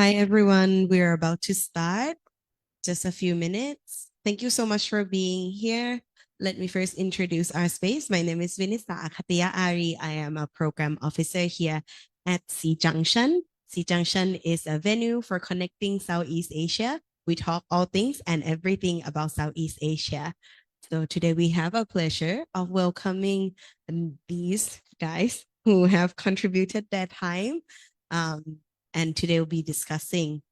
Hi, everyone. We're about to start. Just a few minutes. Thank you so much for being here. Let me first introduce our space. My name is Vinita Akatia Ari. I am a program officer here at Junction. Junction is a venue for connecting Southeast Asia. We talk all things and everything about Southeast Asia. So today we have a pleasure of welcoming these guys who have contributed their time. And today we'll be discussing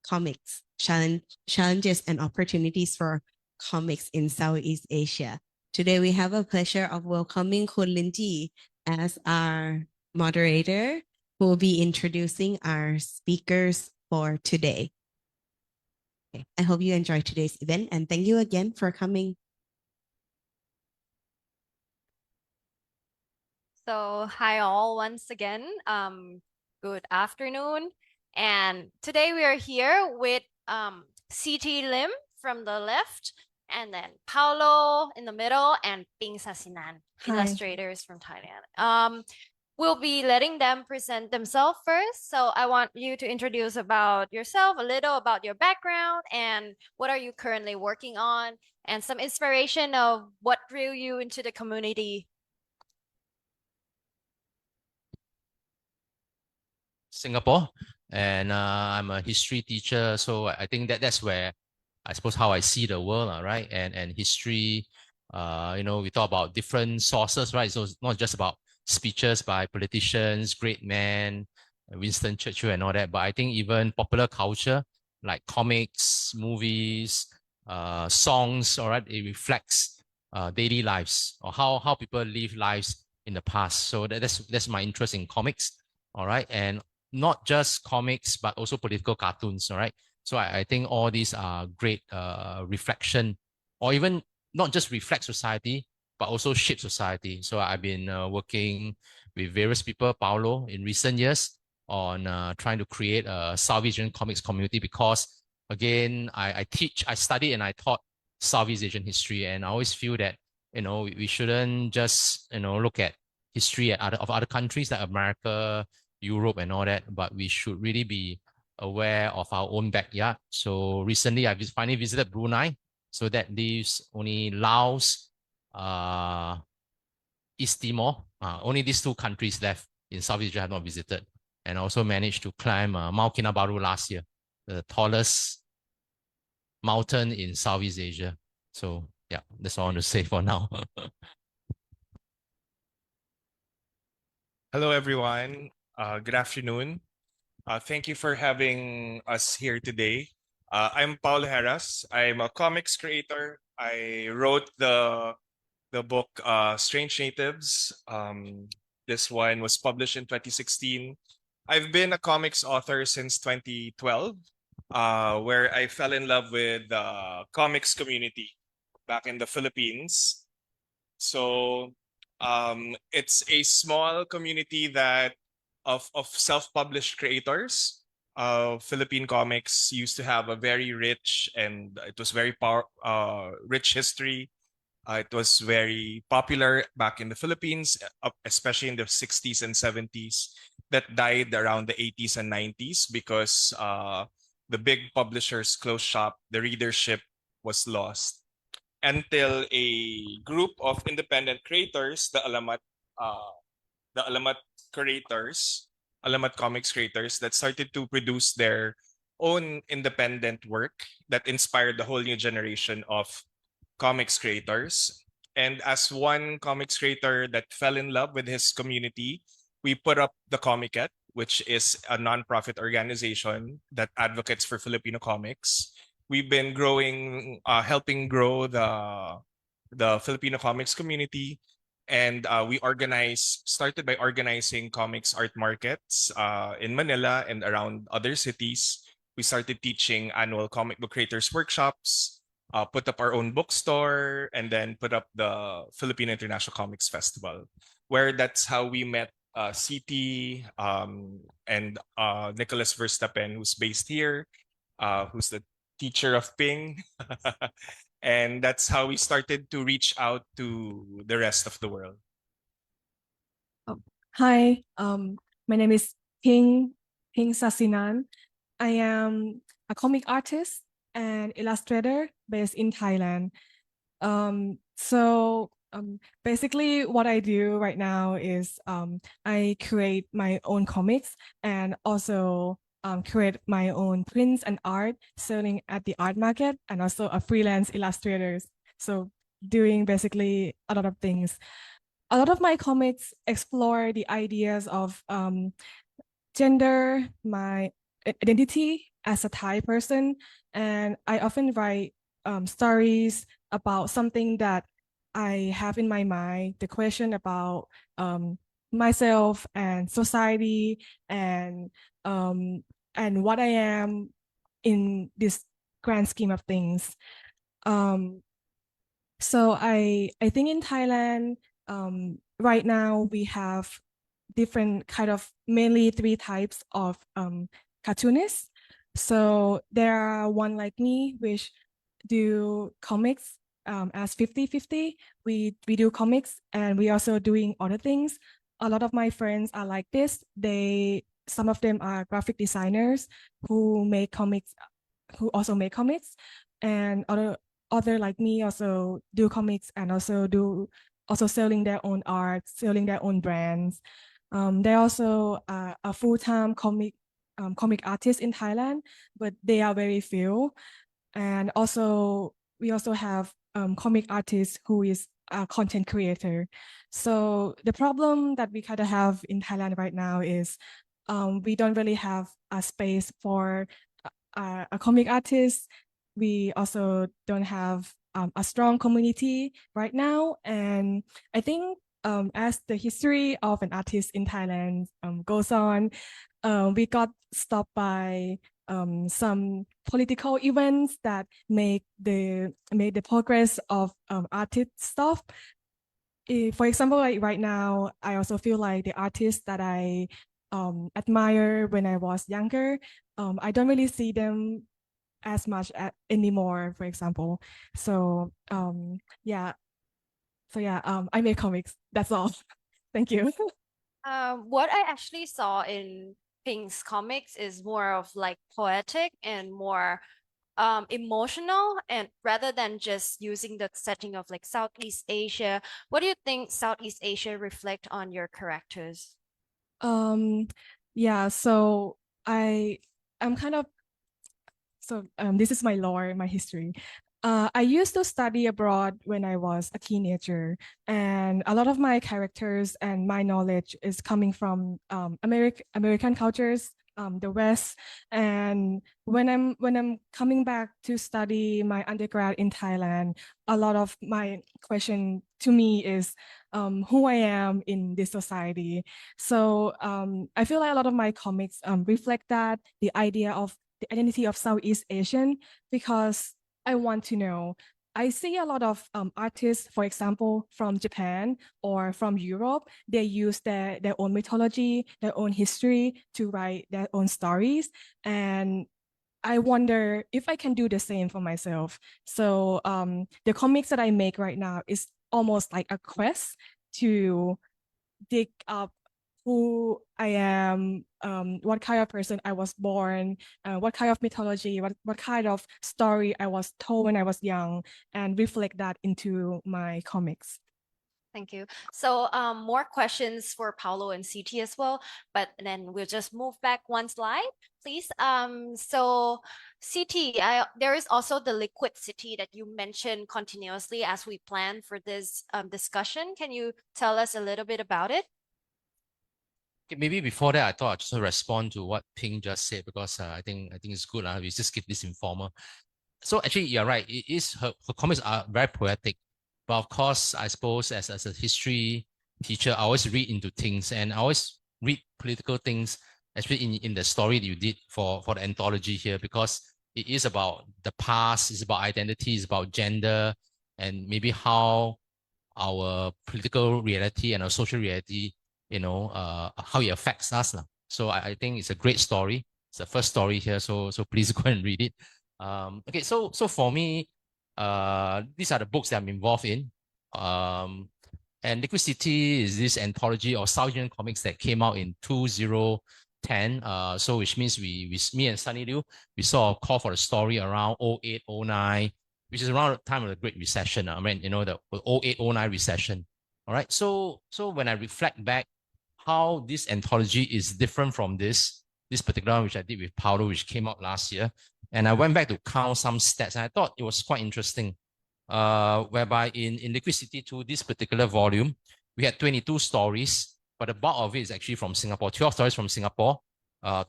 comics, challenges and opportunities for comics in Southeast Asia. Today we have a pleasure of welcoming Kun Linji as our moderator, who will be introducing our speakers for today. Okay. I hope you enjoy today's event and thank you again for coming. So hi all once again. Good afternoon. And today we are here with CT Lim from the left, and then Paolo in the middle, and Ping Sasinan, illustrators from Thailand. We'll be letting them present themselves first. So I want you to introduce about yourself, a little about your background, and what are you currently working on, and some inspiration of what drew you into the community. Singapore, and I'm a history teacher, so I think that's where I suppose how I see the world, right? And history, we talk about different sources, right? So it's not just about speeches by politicians, great men, Winston Churchill and all that, but I think even popular culture like comics, movies, songs, all right, it reflects daily lives or how people live lives in the past. So that's my interest in comics, all right, and not just comics but also political cartoons, all right. So I think all these are great reflection, or even not just reflect society, but also shape society. So I've been working with various people, Paolo, in recent years on trying to create a Southeast Asian comics community because, again, I teach, I study, and I taught Southeast Asian history, and I always feel that we shouldn't just look at history of other countries like America, Europe, and all that, but we should really be aware of our own backyard. So recently, I finally visited Brunei. So that leaves only Laos, East Timor. Only these two countries left in Southeast Asia I have not visited. And I also managed to climb Mount Kinabalu last year, the tallest mountain in Southeast Asia. So yeah, that's all I want to say for now. Hello, everyone. Good afternoon. Thank you for having us here today. I'm Paolo Herras. I'm a comics creator. I wrote the book Strange Natives. This one was published in 2016. I've been a comics author since 2012, where I fell in love with the comics community back in the Philippines. So it's a small community that of self-published creators. Philippine comics used to have a very rich and it was very rich history. It was very popular back in the Philippines, especially in the 60s and 70s. That died around the 80s and 90s because the big publishers closed shop. The readership was lost until a group of independent creators, the Alamat creators, Alamat comics creators, that started to produce their own independent work that inspired the whole new generation of comics creators. And as one comics creator that fell in love with his community, we put up the Komiket, which is a nonprofit organization that advocates for Filipino comics. We've been growing, helping grow the Filipino comics community, and we started by organizing comics art markets in Manila and around other cities. We started teaching annual comic book creators workshops, put up our own bookstore, and then put up the Filipino International Comics Festival, where that's how we met CT and Nicholas Verstappen, who's based here, who's the teacher of Ping. And that's how we started to reach out to the rest of the world. Hi, my name is Ping Sasinan. I am a comic artist and illustrator based in Thailand. Basically what I do right now is I create my own comics and also create my own prints and art selling at the art market, and also a freelance illustrator. So doing basically a lot of things. A lot of my comics explore the ideas of gender, my identity as a Thai person, and I often write stories about something that I have in my mind, the question about myself and society and what I am in this grand scheme of things. I think in Thailand right now we have different kind of mainly three types of cartoonists. So there are one like me, which do comics as 50-50. We do comics and we also doing other things. A lot of my friends are like this. Some of them are graphic designers who make comics, who also make comics, and other like me also do comics and also selling their own art, selling their own brands. They're also a full-time comic artist in Thailand, but they are very few. And also, we also have comic artists who is a content creator. So the problem that we kind of have in Thailand right now is we don't really have a space for a comic artist. We also don't have a strong community right now. And I think as the history of an artist in Thailand goes on, we got stopped by some political events that make the progress of artist stuff. For example, like right now, I also feel like the artists that I admire when I was younger, I don't really see them as much anymore, for example. Yeah. I make comics. That's all. Thank you. What I actually saw in Pink's comics is more of like poetic and more emotional, and rather than just using the setting of like Southeast Asia. What do you think Southeast Asia reflect on your characters? Yeah, so I'm kind of this is my lore, my history. I used to study abroad when I was a teenager, and a lot of my characters and my knowledge is coming from American cultures, the West. And when I'm coming back to study my undergrad in Thailand, a lot of my question to me is who I am in this society. So I feel like a lot of my comics reflect that, the idea of the identity of Southeast Asian, because I want to know. I see a lot of artists, for example, from Japan or from Europe. They use their own mythology, their own history to write their own stories. And I wonder if I can do the same for myself. So the comics that I make right now is almost like a quest to dig up who I am, what kind of person I was born, what kind of mythology, what kind of story I was told when I was young, and reflect that into my comics. Thank you. So more questions for Paolo and CT as well, but then we'll just move back one slide, please. So CT, there is also the liquid city that you mentioned continuously as we plan for this discussion. Can you tell us a little bit about it? Okay, maybe before that, I thought I'd just respond to what Ping just said, because I think it's good. We just keep this informal. So actually, you're right. It is her comics are very poetic, but of course, I suppose as a history teacher, I always read into things, and I always read political things, especially in the story that you did for the anthology here, because it is about the past, it's about identity, it's about gender, and maybe how our political reality and our social reality, how it affects us. So I think it's a great story. It's the first story here, so please go and read it. Okay, so for me, these are the books that I'm involved in. And Liquid City is this anthology of South Asian comics that came out in 2010 10. So which means me and Sunny Liu, we saw a call for a story around 08, 09, which is around the time of the Great Recession. I mean, the 08, 09 recession. All right. So when I reflect back, how this anthology is different from this particular one, which I did with Paolo, which came out last year. And I went back to count some stats, and I thought it was quite interesting. Whereby in Liquid City 2, this particular volume, we had 22 stories, but the bulk of it is actually from Singapore. 12 stories from Singapore,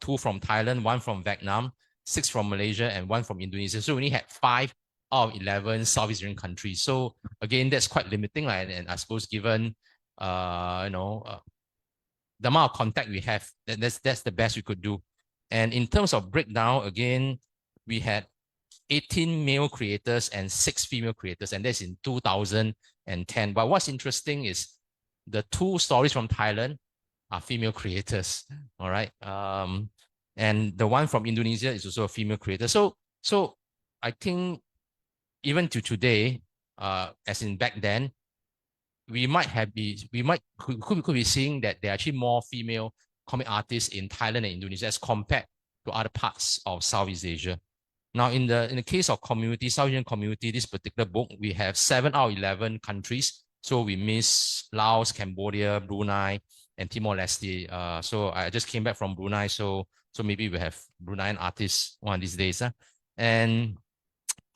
2 from Thailand, 1 from Vietnam, 6 from Malaysia, and 1 from Indonesia. So we only had 5 out of 11 Southeast Asian countries. So again, that's quite limiting, right? And I suppose given the amount of contact we have, that's the best we could do. And in terms of breakdown, again, we had 18 male creators and 6 female creators, and that's in 2010. But what's interesting is the 2 stories from Thailand are female creators, all right? And the one from Indonesia is also a female creator. So I think even to today, as in back then, could be seeing that there are actually more female comic artists in Thailand and Indonesia as compared to other parts of Southeast Asia. Now, in the case of community, South Asian community, this particular book, we have 7 out of 11 countries. So we miss Laos, Cambodia, Brunei, and Timor-Leste. So I just came back from Brunei, so maybe we have Bruneian artists one of these days. And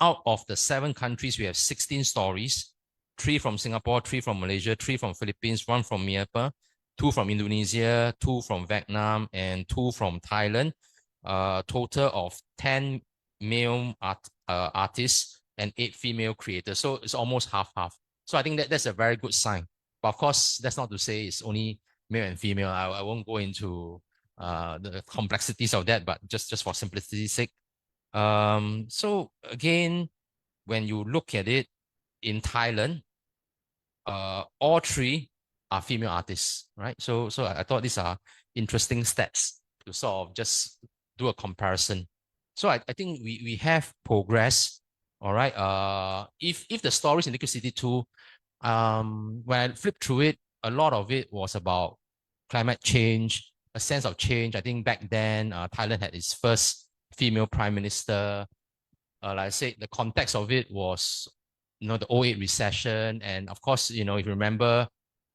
out of the 7 countries, we have 16 stories. 3 from Singapore, 3 from Malaysia, 3 from Philippines, 1 from Myanmar, 2 from Indonesia, 2 from Vietnam, and 2 from Thailand. Total of 10 male artists and 8 female creators. So it's almost half-half. So I think that's a very good sign. But of course, that's not to say it's only male and female. I won't go into the complexities of that, but just for simplicity's sake. So again, when you look at it in Thailand, all 3 are female artists, right? So I thought these are interesting stats to sort of just do a comparison. So I think we have progress, all right? If the stories in Liquid City 2, when I flipped through it, a lot of it was about climate change, a sense of change. I think back then, Thailand had its first female prime minister. Like I said, the context of it was, the 08 recession. And of course, if you remember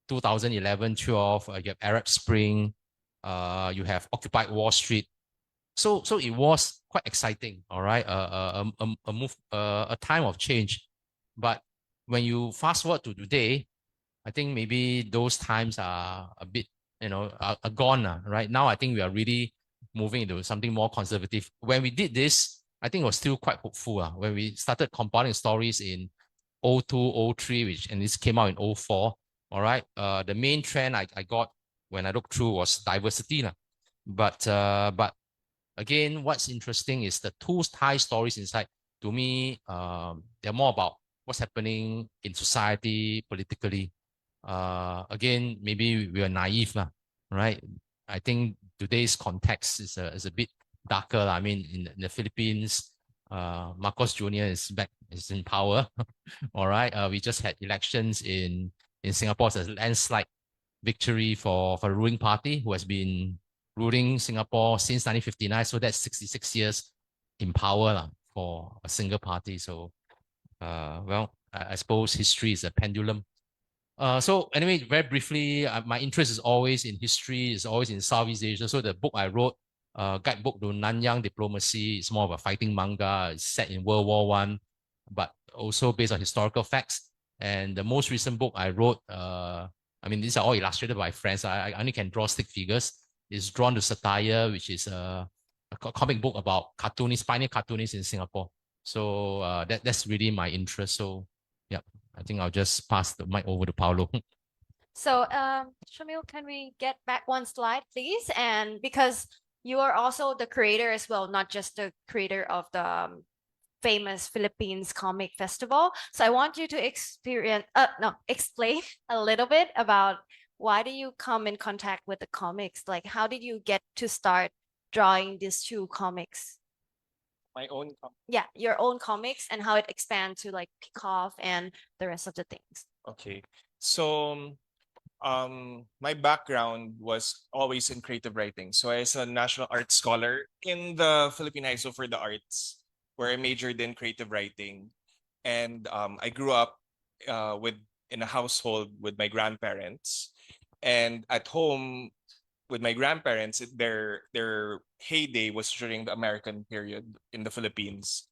2011, 12, you have Arab Spring, you have Occupy Wall Street. So it was quite exciting, all right? A time of change. But when you fast forward to today, I think maybe those times are a bit, are gone, right? Now I think we are really moving into something more conservative. When we did this, I think it was still quite hopeful. When we started compiling stories in 02, 03, and this came out in 04, all right? The main trend I got when I looked through was diversity. But again, what's interesting is the 2 Thai stories inside. To me, they're more about what's happening in society, politically. Again, maybe we are naive, right? I think today's context is a bit darker. I mean, in the Philippines, Marcos Jr. is in power. All right. We just had elections in Singapore. It's a landslide victory for the ruling party, who has been ruling Singapore since 1959. So that's 66 years in power for a single party. So, well, I suppose history is a pendulum. So anyway, very briefly, my interest is always in history, is always in Southeast Asia. So the book I wrote, Guidebook to Nanyang Diplomacy, is more of a fighting manga. It's set in World War I, but also based on historical facts. And the most recent book I wrote, these are all illustrated by friends. I only can draw stick figures. It's Drawn to Satire, which is a comic book about pioneer cartoonists in Singapore. So that's really my interest. So yeah, I think I'll just pass the mic over to Paolo. So, Shamil, can we get back one slide, please? And because you are also the creator as well, not just the creator of the famous Philippines Comic Festival. So I want you to explain a little bit about why do you come in contact with the comics? Like, how did you get to start drawing these 2 comics? My own comic. Yeah, your own comics, and how it expands to like Peacock and the rest of the things. Okay. So My background was always in creative writing. So I was a national arts scholar in the Philippine ISO for the Arts, where I majored in creative writing. And I grew up with in a household with my grandparents. And at home with my grandparents, their heyday was during the American period in the Philippines.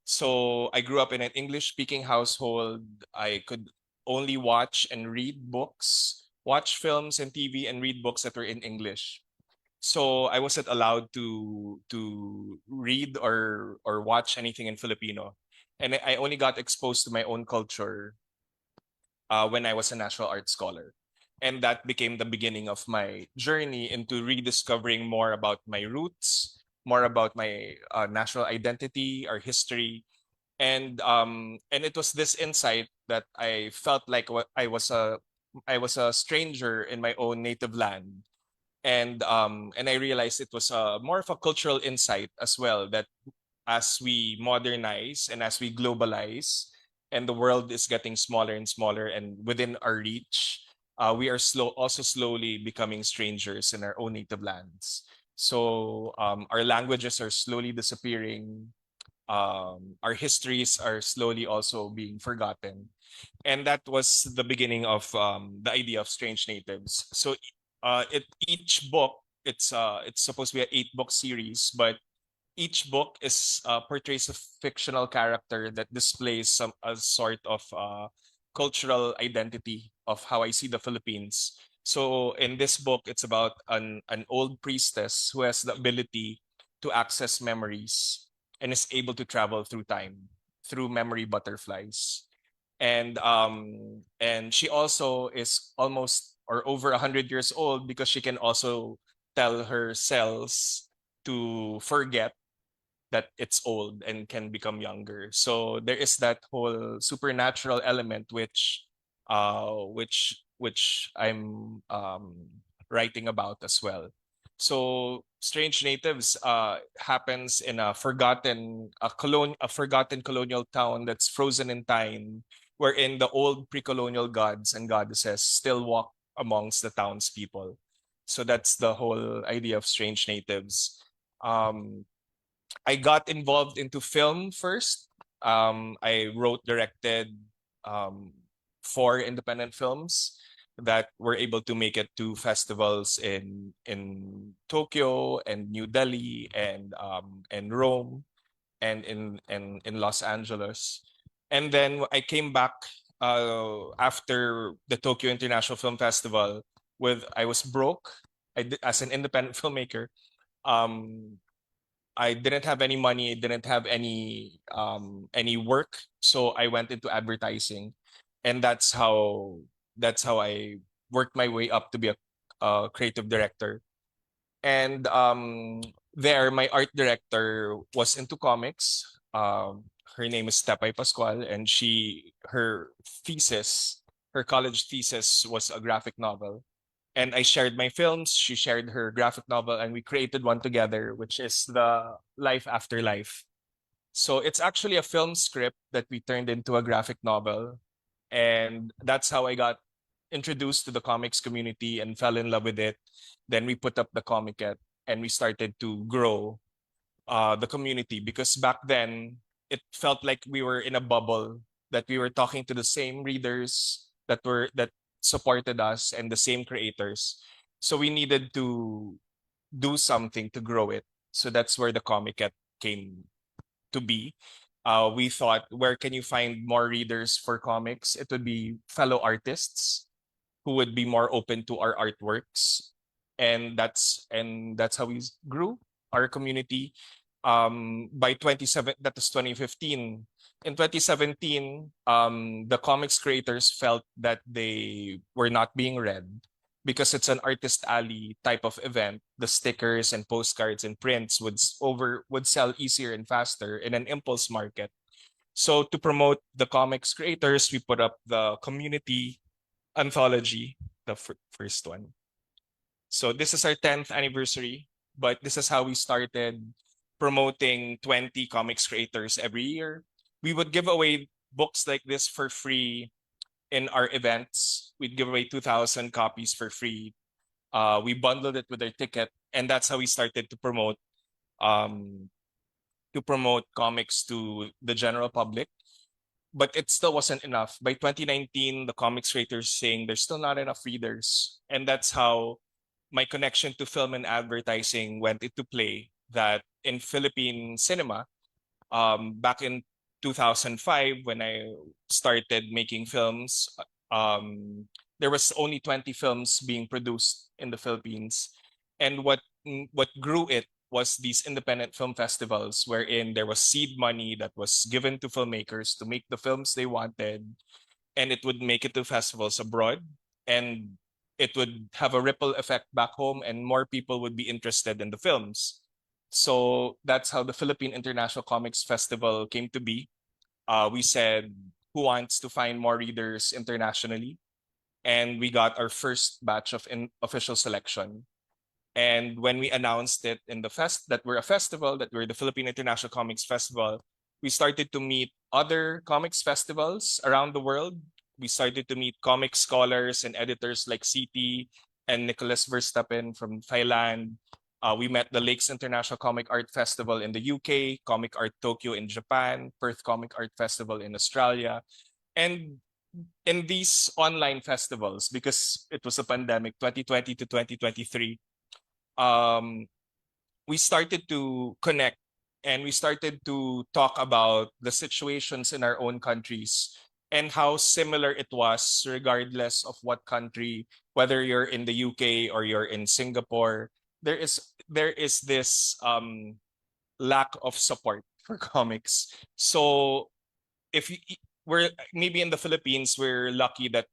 So I grew up in an English speaking household. I could only watch and read books, watch films and TV and read books that were in English. So I wasn't allowed to read or watch anything in Filipino. And I only got exposed to my own culture when I was a national arts scholar. And that became the beginning of my journey into rediscovering more about my roots, more about my national identity, our history, and it was this insight that I felt like I was a stranger in my own native land, and I realized it was more of a cultural insight as well, that as we modernize and as we globalize and the world is getting smaller and smaller and within our reach, we are also slowly becoming strangers in our own native lands. So our languages are slowly disappearing, our histories are slowly also being forgotten. And that was the beginning of the idea of Strange Natives. So each book, it's supposed to be an 8-book series, but each book is portrays a fictional character that displays some a sort of cultural identity of how I see the Philippines. So in this book, it's about an old priestess who has the ability to access memories and is able to travel through time through memory butterflies. And she also is almost or over 100 years old because she can also tell her cells to forget that it's old and can become younger. So there is that whole supernatural element which I'm writing about as well. So Strange Natives happens in a forgotten colonial town that's frozen in time, wherein the old pre-colonial gods and goddesses still walk amongst the townspeople. So that's the whole idea of Strange Natives. Um, I got involved into film first. I wrote, directed um, 4 independent films that were able to make it to festivals in Tokyo and New Delhi and Rome and in Los Angeles. And then I came back after the Tokyo International Film Festival with I was broke. As an independent filmmaker. Um, I didn't have any money, didn't have any work, so I went into advertising, and that's how I worked my way up to be a creative director. And there, my art director was into comics. Her name is Tepay Pascual, and her college thesis was a graphic novel, and I shared my films, she shared her graphic novel, and we created one together, which is the Life After Life. So it's actually a film script that we turned into a graphic novel. And that's how I got introduced to the comics community and fell in love with it. Then we put up the Komiket and we started to grow the community, because back then it felt like we were in a bubble, that we were talking to the same readers that supported us and the same creators. So we needed to do something to grow it. So that's where the Comiket came to be. We thought, where can you find more readers for comics? It would be fellow artists who would be more open to our artworks, and that's how we grew our community. By 27 that was 2015. In 2017, the comics creators felt that they were not being read because it's an artist alley type of event. The stickers and postcards and prints would sell easier and faster in an impulse market. So to promote the comics creators, we put up the community anthology, the first one. So this is our 10th anniversary, but this is how we started promoting 20 comics creators every year. We would give away books like this for free in our events. We'd give away 2,000 copies for free. We bundled it with our ticket, and that's how we started um, to promote comics to the general public. But it still wasn't enough. By 2019, the comics creators saying there's still not enough readers, and that's how my connection to film and advertising went into play. That in Philippine cinema, back in 2005 when I started making films, there was only 20 films being produced in the Philippines, and what grew it was these independent film festivals wherein there was seed money that was given to filmmakers to make the films they wanted, and it would make it to festivals abroad, and it would have a ripple effect back home, and more people would be interested in the films. So that's how the Philippine International Comics Festival came to be. We said, who wants to find more readers internationally? And we got our first batch of official selection. And when we announced it in the that we're a festival, that we're the Philippine International Comics Festival, we started to meet other comics festivals around the world. We started to meet comic scholars and editors like CT and Nicholas Verstappen from Thailand. We met the Lakes International Comic Art Festival in the UK, Comic Art Tokyo in Japan, Perth Comic Art Festival in Australia. And in these online festivals, because it was a pandemic, 2020 to 2023, we started to connect and we started to talk about the situations in our own countries and how similar it was regardless of what country, whether you're in the UK or you're in Singapore. There is this lack of support for comics. So if we're maybe in the Philippines, we're lucky that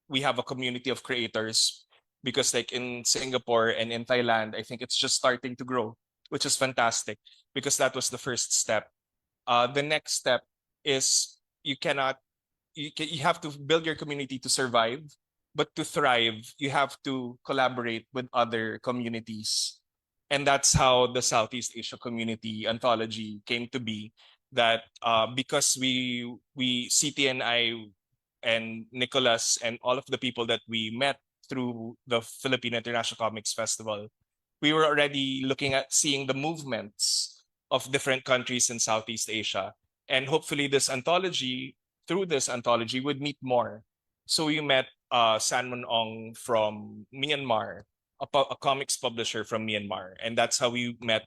we have a community of creators, because like in Singapore and in Thailand, I think it's just starting to grow, which is fantastic because that was the first step. The next step is you have to build your community to survive, but to thrive, you have to collaborate with other communities. And that's how the Southeast Asia Community Anthology came to be. That because we CT and I and Nicholas and all of the people that we met through the Philippine International Comics Festival, we were already looking at seeing the movements of different countries in Southeast Asia. And hopefully through this anthology, would meet more. So we met Sanmon Ong from Myanmar, a comics publisher from Myanmar. And that's how we met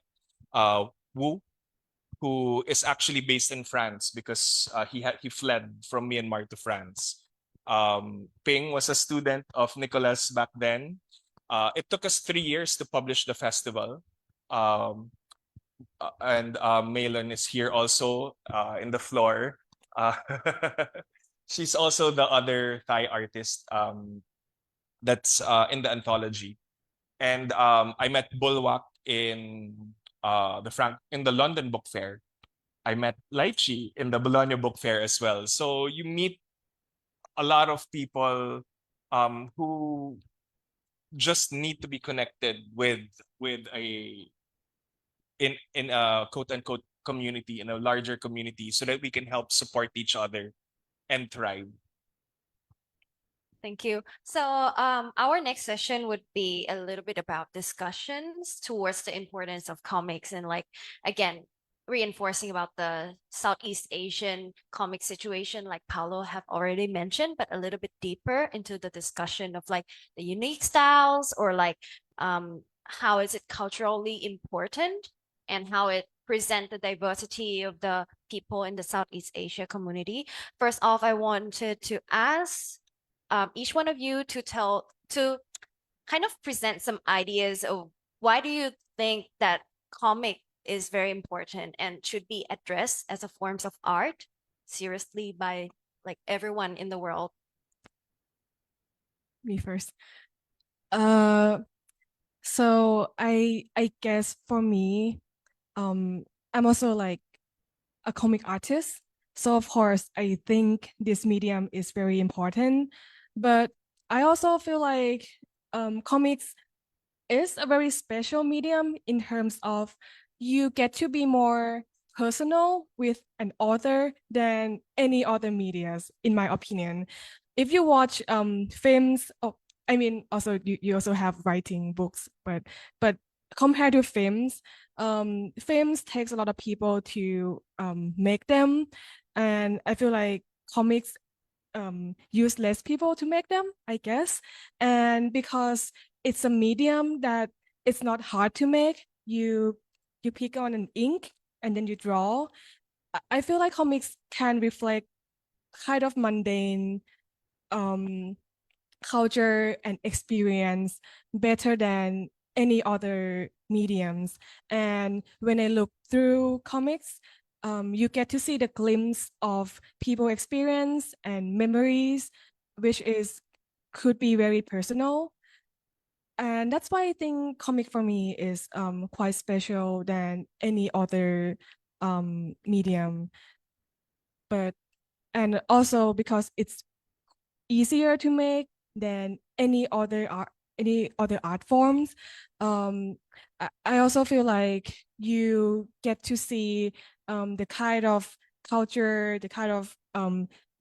Wu, who is actually based in France because he fled from Myanmar to France. Ping was a student of Nicholas back then. It took us 3 years to publish the festival. And Malon is here also in the floor. Uh, she's also the other Thai artist that's in the anthology. And I met Bulwark in the London Book Fair. I met Lychee in the Bologna Book Fair as well. So you meet a lot of people who just need to be connected with a in a quote unquote community, in a larger community, so that we can help support each other and thrive. Thank you. So our next session would be a little bit about discussions towards the importance of comics and like, again, reinforcing about the Southeast Asian comic situation, like Paolo have already mentioned, but a little bit deeper into the discussion of like the unique styles or like how is it culturally important and how it present the diversity of the people in the Southeast Asia community. First off, I wanted to ask each one of you to kind of present some ideas of why do you think that comic is very important and should be addressed as a forms of art seriously by like everyone in the world. Me first. So I guess for me, I'm also like a comic artist. So of course, I think this medium is very important, but I also feel like comics is a very special medium in terms of you get to be more personal with an author than any other medias, in my opinion. if you watch films, oh, I mean, also you also have writing books, but compared to films, films takes a lot of people to make them, and I feel like comics use less people to make them, I guess. And because it's a medium that it's not hard to make, you pick on an ink and then you draw. I feel like comics can reflect kind of mundane culture and experience better than any other mediums. And when I look through comics, you get to see the glimpse of people experience and memories, which could be very personal. And that's why I think comic for me is quite special than any other medium. And also because it's easier to make than any other art forms. I also feel like you get to see the kind of culture, the kind of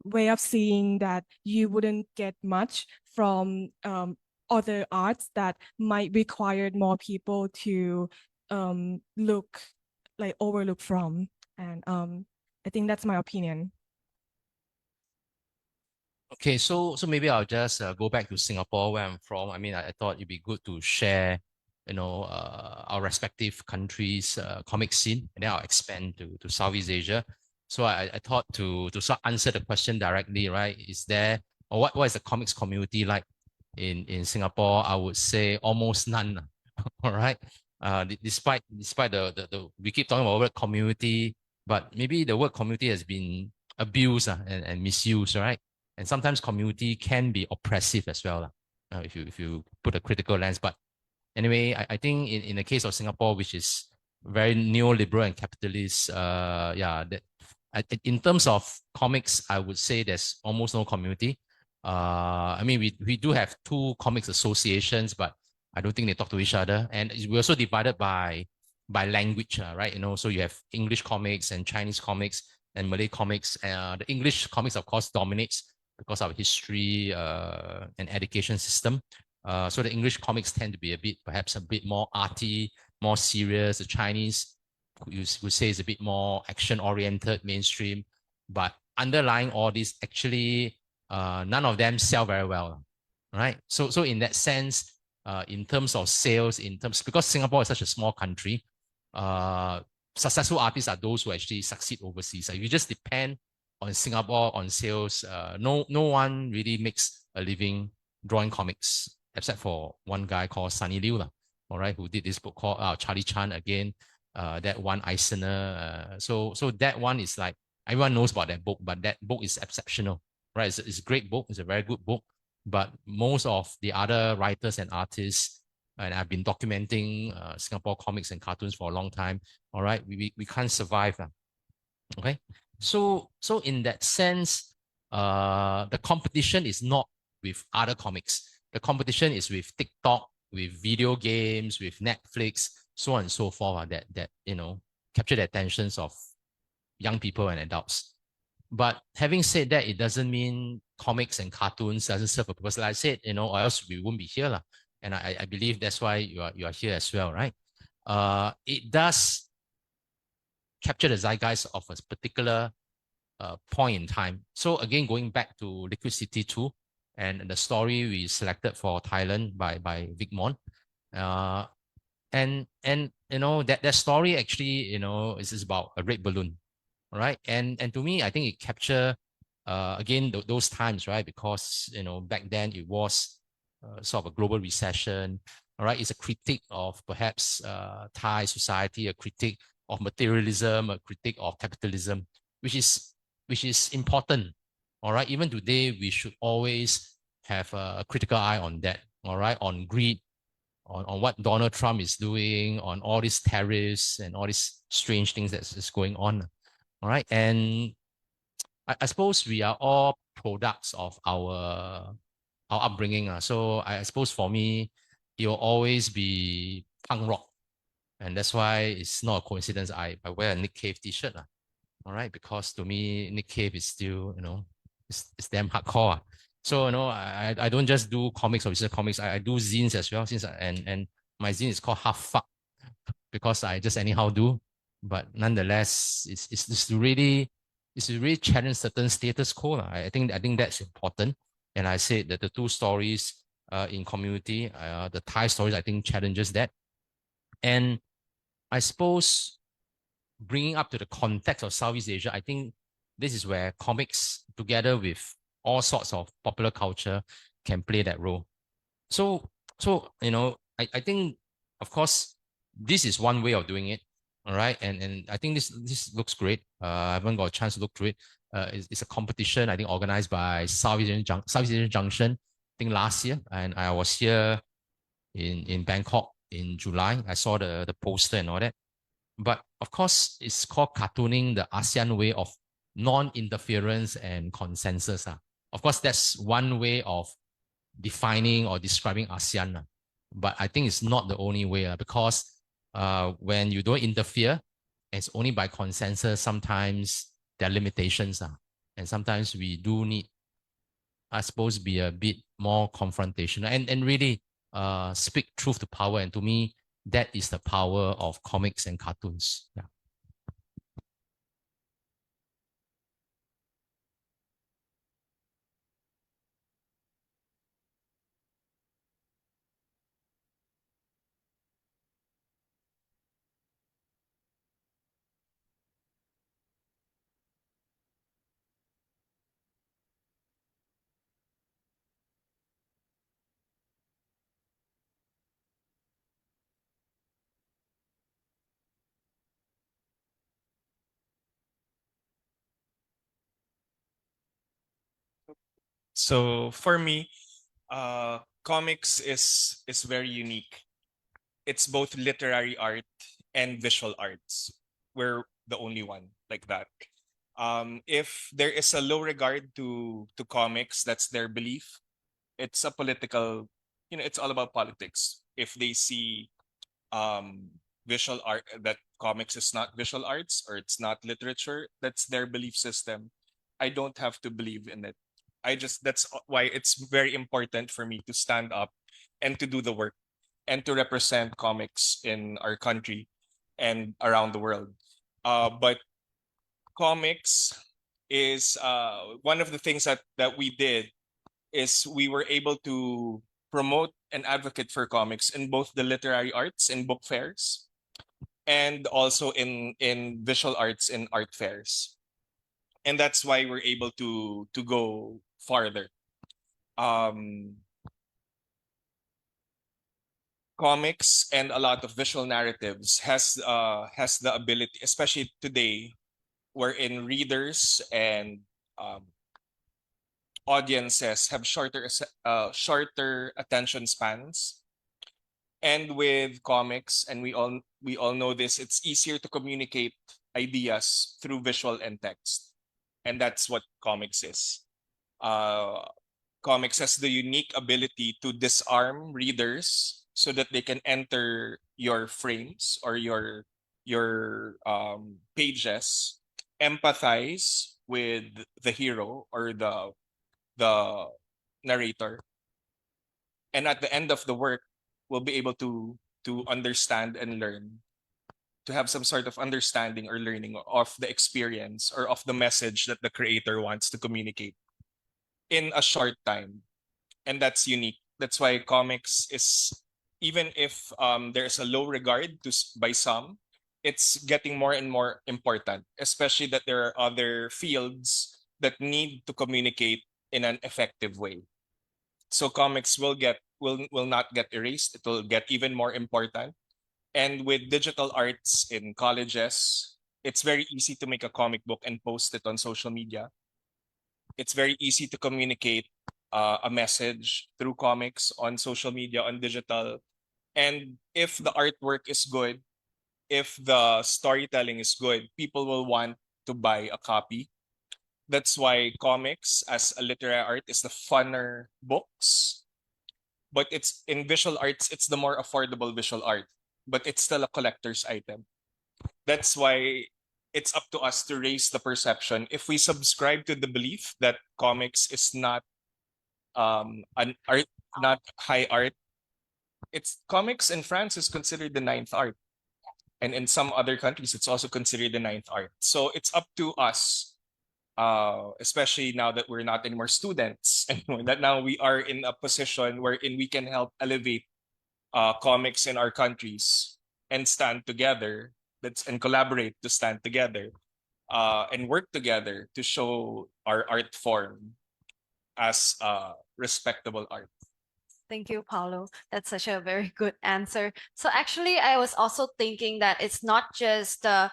way of seeing that you wouldn't get much from other arts that might require more people to overlook from. And I think that's my opinion. Okay, so maybe I'll just go back to Singapore where I'm from. I mean, I thought it'd be good to share, our respective countries' comic scene, and then I'll expand to Southeast Asia. So I thought to answer the question directly, right? Is there, or what is the comics community like in Singapore? I would say almost none. All right. Despite the we keep talking about the word community, but maybe the word community has been abused and misused, right? And sometimes community can be oppressive as well, if you put a critical lens. But anyway, I think in the case of Singapore, which is very neoliberal and capitalist, in terms of comics, I would say there's almost no community. I mean, we do have 2 comics associations, but I don't think they talk to each other. And we're also divided by language, right? So you have English comics and Chinese comics and Malay comics. The English comics, of course, dominates because of history and education system. So the English comics tend to be perhaps a bit more arty, more serious. The Chinese, you would say, is a bit more action-oriented, mainstream. But underlying all this, actually, none of them sell very well, right? So in that sense, in terms of sales, because Singapore is such a small country, successful artists are those who actually succeed overseas. If you just depend on Singapore on sales, no one really makes a living drawing comics except for one guy called Sunny Liu, all right, who did this book called Charlie Chan again, that one Eisner. So that one is like, everyone knows about that book, but that book is exceptional, right? It's a great book. It's a very good book. But most of the other writers and artists, and I've been documenting Singapore comics and cartoons for a long time, all right, we can't survive. Okay, so in that sense, the competition is not with other comics. The competition is with TikTok, with video games, with Netflix, so on and so forth, that capture the attentions of young people and adults. But having said that, it doesn't mean comics and cartoons doesn't serve a purpose. Like I said, or else we wouldn't be here. And I believe that's why you are here as well, right? It does capture the zeitgeist of a particular point in time. So again, going back to Liquid City 2 and the story we selected for Thailand by Vic Mon. And that story actually, is about a red balloon. All right. And to me, I think it captured again those times, right? Because back then it was sort of a global recession. All right. It's a critique of perhaps Thai society, a critique of materialism, a critique of capitalism, which is important. All right. Even today, we should always have a critical eye on that. All right. On greed, on what Donald Trump is doing, on all these tariffs and all these strange things that's going on. All right. And I suppose we are all products of our upbringing. So I suppose for me, it will always be punk rock. And that's why it's not a coincidence I wear a Nick Cave t-shirt. All right. Because to me, Nick Cave is still, it's damn hardcore. So I don't just do comics or visual comics. I do zines as well. And my zine is called Half Fuck because I just anyhow do. But nonetheless, it's to really challenge certain status quo. I think that's important. And I said that the two stories in community, the Thai stories, I think challenges that. And I suppose bringing up to the context of Southeast Asia, I think this is where comics, together with all sorts of popular culture, can play that role. So I think, of course, this is one way of doing it. All right, and I think this looks great. I haven't got a chance to look through it. It's a competition I think organized by Southeast Asian Junction. I think last year, and I was here in Bangkok in July. I saw the poster and all that. But of course, it's called cartooning the ASEAN way of non-interference and consensus. Of course, that's one way of defining or describing ASEAN. But I think it's not the only way because when you don't interfere, it's only by consensus. Sometimes there are limitations. And sometimes we do need, I suppose, be a bit more confrontational and really speak truth to power. And to me, that is the power of comics and cartoons. Yeah. So for me, comics is very unique. It's both literary art and visual arts. We're the only one like that. If there is a low regard to comics, that's their belief. It's a political, it's all about politics. If they see visual art, that comics is not visual arts or it's not literature, that's their belief system. I don't have to believe in it. That's why it's very important for me to stand up and to do the work and to represent comics in our country and around the world. But comics is one of the things that we did is we were able to promote and advocate for comics in both the literary arts in book fairs and also in visual arts in art fairs. And that's why we're able to go farther. Comics and a lot of visual narratives has the ability, especially today, wherein readers and audiences have shorter attention spans. And with comics, and we all know this, it's easier to communicate ideas through visual and text, and that's what comics is. Comics has the unique ability to disarm readers so that they can enter your frames or your pages, empathize with the hero or the narrator, and at the end of the work, we'll be able to understand and learn, to have some sort of understanding or learning of the experience or of the message that the creator wants to communicate in a short time. And that's unique. That's why comics is, even if there's a low regard by some, it's getting more and more important, especially that there are other fields that need to communicate in an effective way. So comics will not get erased. It will get even more important. And with digital arts in colleges, it's very easy to make a comic book and post it on social media. It's very easy to communicate a message through comics on social media, on digital. And if the artwork is good, if the storytelling is good, people will want to buy a copy. That's why comics as a literary art is the funner books. But it's in visual arts, it's the more affordable visual art, but it's still a collector's item. That's why it's up to us to raise the perception. If we subscribe to the belief that comics is not an art, not high art. It's comics in France is considered the ninth art. And in some other countries, it's also considered the ninth art. So it's up to us, especially now that we're not anymore students, anymore, that now we are in a position wherein we can help elevate comics in our countries and stand together, and collaborate to stand together and work together to show our art form as respectable art. Thank you, Paolo. That's such a very good answer. So actually, I was also thinking that it's not just the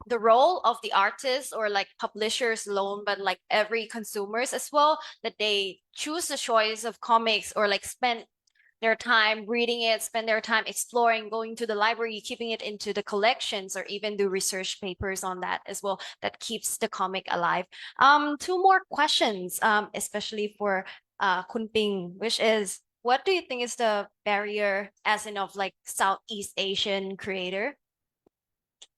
role of the artists or like publishers alone, but like every consumers as well, that they choose the choice of comics or like spend their time reading it, spend their time exploring, going to the library, keeping it into the collections, or even do research papers on that as well. That keeps the comic alive. Two more questions, especially for Kun Ping, which is, what do you think is the barrier, as in of like Southeast Asian creator,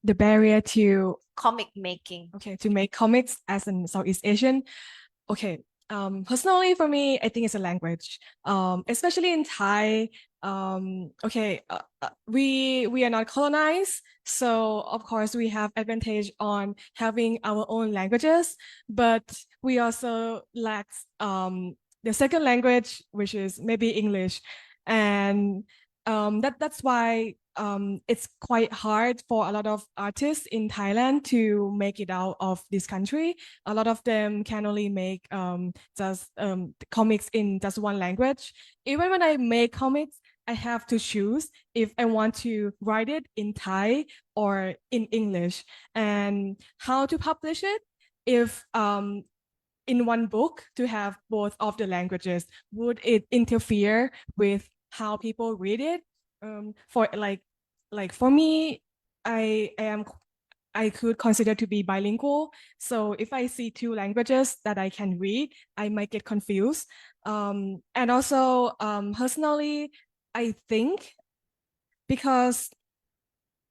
The barrier to comic making? to make comics as in Southeast Asian. Okay. Personally for me, I think it's a language. Especially in Thai. We are not colonized, so of course we have advantage on having our own languages, but we also lack the second language, which is maybe English, and that's why it's quite hard for a lot of artists in Thailand to make it out of this country. A lot of them can only make just comics in just one language. Even when I make comics, I have to choose if I want to write it in Thai or in English, and how to publish it. If in one book to have both of the languages, would it interfere with how people read it? For for me, I could consider to be bilingual. So if I see two languages that I can read, I might get confused. And also, personally, I think because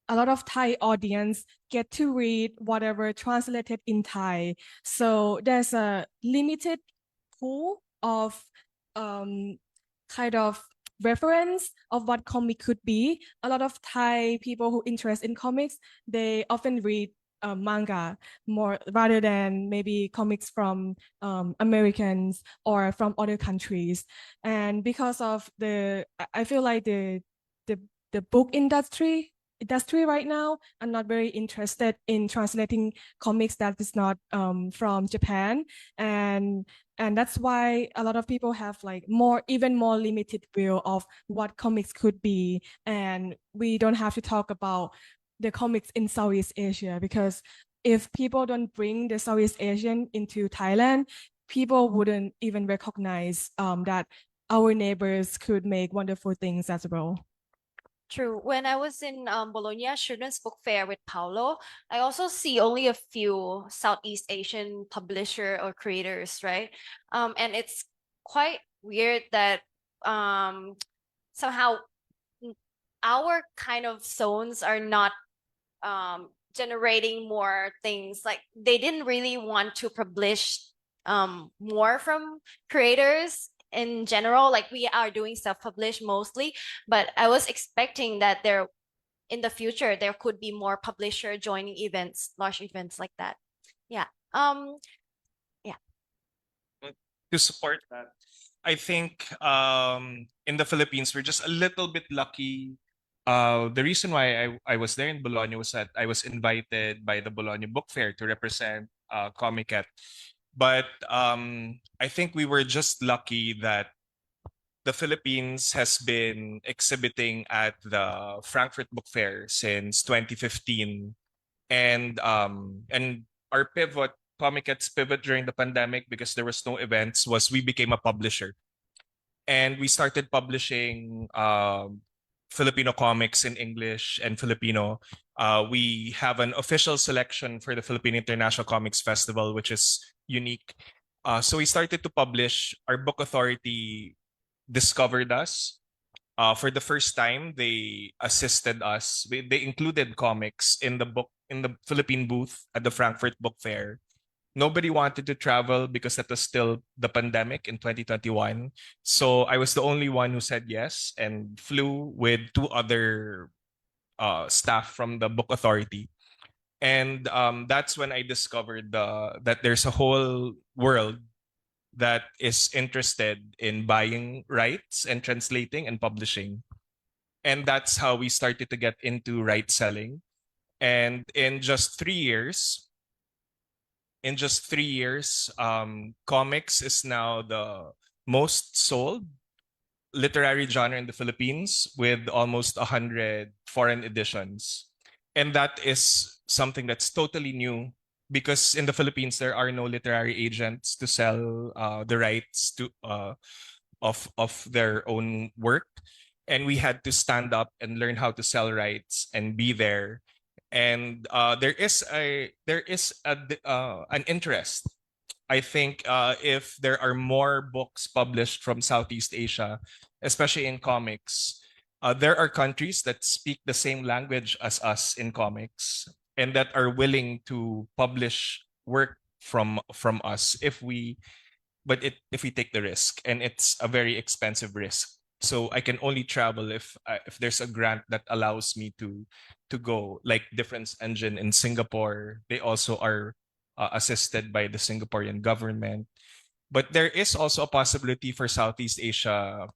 a lot of Thai audience get to read whatever translated in Thai. So there's a limited pool of kind of reference of what comic could be. A lot of Thai people who interest in comics, they often read manga more rather than maybe comics from Americans or from other countries. And because of I feel like the book industry right now, I'm not very interested in translating comics that is not from Japan, and that's why a lot of people have like even more limited view of what comics could be, and we don't have to talk about the comics in Southeast Asia, because if people don't bring the Southeast Asian into Thailand, people wouldn't even recognize that our neighbors could make wonderful things as well. True. When I was in Bologna Children's Book Fair with Paolo, I also see only a few Southeast Asian publisher or creators, right? And it's quite weird that somehow our kind of zones are not generating more things. Like they didn't really want to publish more from creators in general. Like we are doing self-publish mostly, but I was expecting that there in the future there could be more publisher joining events, large events like that. Yeah. To support that, I think in the Philippines we're just a little bit lucky. The reason why I was there in Bologna was that I was invited by the Bologna Book Fair to represent Komiket. But I think we were just lucky that the Philippines has been exhibiting at the Frankfurt Book Fair since 2015, and our pivot, Komiket's pivot during the pandemic, because there was no events, was we became a publisher, and we started publishing Filipino comics in English and Filipino. We have an official selection for the Philippine International Comics Festival, which is unique. So we started to publish. Our book authority discovered us. For the first time, they assisted us. They included comics in the Philippine booth at the Frankfurt Book Fair. Nobody wanted to travel because that was still the pandemic in 2021. So I was the only one who said yes and flew with two other staff from the book authority. And that's when I discovered that there's a whole world that is interested in buying rights and translating and publishing. And that's how we started to get into right selling. And in just 3 years, comics is now the most sold literary genre in the Philippines with almost 100 foreign editions. And that is something that's totally new because in the Philippines, there are no literary agents to sell the rights of their own work. And we had to stand up and learn how to sell rights and be there. And there is an interest. I think if there are more books published from Southeast Asia, especially in comics, there are countries that speak the same language as us in comics and that are willing to publish work from us if we take the risk, and it's a very expensive risk. So I can only travel if there's a grant that allows me to go, like Difference Engine in Singapore. They also are assisted by the Singaporean government. But there is also a possibility for Southeast Asia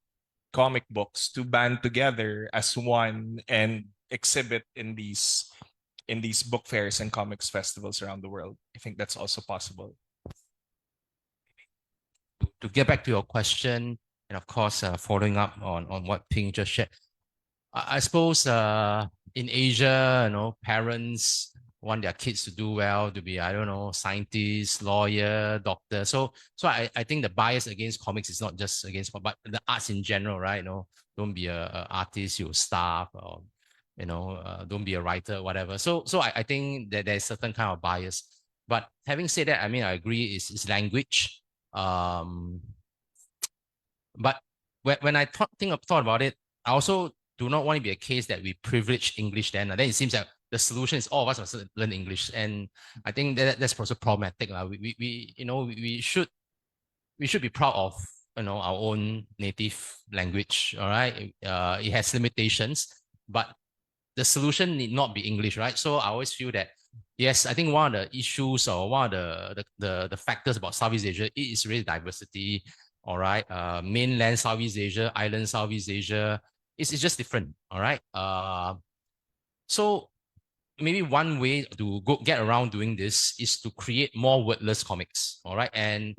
comic books to band together as one and exhibit in these book fairs and comics festivals around the world. I think that's also possible. To get back to your question, and of course, following up on what Ping just shared, I suppose in Asia, parents want their kids to do well, to be, I don't know, scientist, lawyer, doctor. So I think the bias against comics is not just against, but the arts in general, right? Don't be a artist, you'll starve, or don't be a writer, whatever. So I think that there's certain kind of bias. But having said that, I mean, I agree, it's language. But when I thought about it, I also do not want to be a case that we privilege English then. And then it seems that the solution is all of us must learn English. And I think that's also problematic. We should be proud of our own native language. All right. It has limitations, but the solution need not be English, right? So I always feel that, yes, I think one of the issues or one of the factors about Southeast Asia is really diversity. All right. Mainland Southeast Asia, island Southeast Asia, it's just different. All right. So maybe one way to get around doing this is to create more wordless comics. All right. And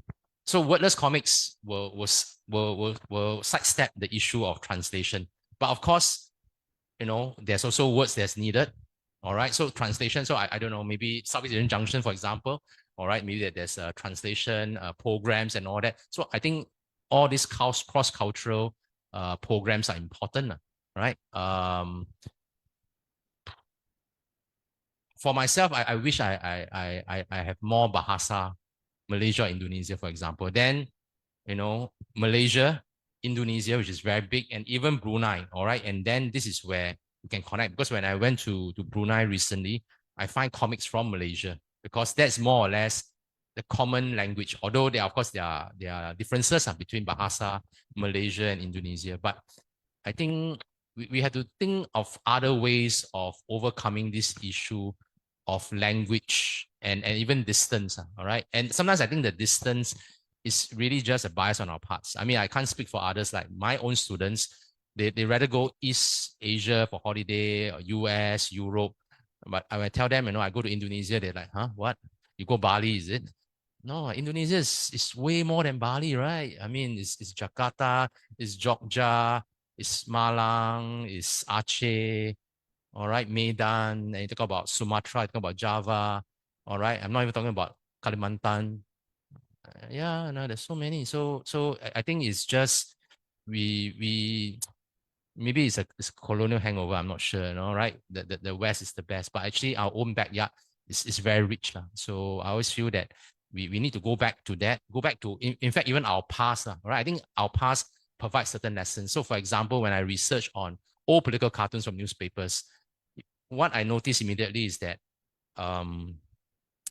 so wordless comics will sidestep the issue of translation. But of course, there's also words that's needed. All right. So translation. So I don't know, maybe Southeast Asian Junction, for example. All right. Maybe there's translation programs and all that. So I think all these cross-cultural programs are important. Right. For myself, I wish I have more bahasa, Malaysia, Indonesia, for example. Then, Malaysia, Indonesia, which is very big, and even Brunei. All right. And then this is where we can connect, because when I went to Brunei recently, I find comics from Malaysia, because that's more or less the common language. Although there are differences between bahasa, Malaysia, and Indonesia. But I think we have to think of other ways of overcoming this issue of language and even distance. All right. And sometimes I think the distance is really just a bias on our parts. I mean, I can't speak for others. Like my own students, they rather go East Asia for holiday, or US, Europe. But I tell them, I go to Indonesia, they're like, huh, what? You go Bali, is it? No, Indonesia is way more than Bali, right? I mean, it's Jakarta, it's Jogja, it's Malang, it's Aceh, all right, Medan, and you talk about Sumatra, you talk about Java, all right? I'm not even talking about Kalimantan. Yeah, no, there's so many. So I think it's just we maybe it's a colonial hangover. I'm not sure, right? The West is the best, but actually our own backyard is very rich. So I always feel that we need to go back to that, in fact, even our past, right? I think our past provides certain lessons. So for example, when I research on old political cartoons from newspapers, what I noticed immediately is that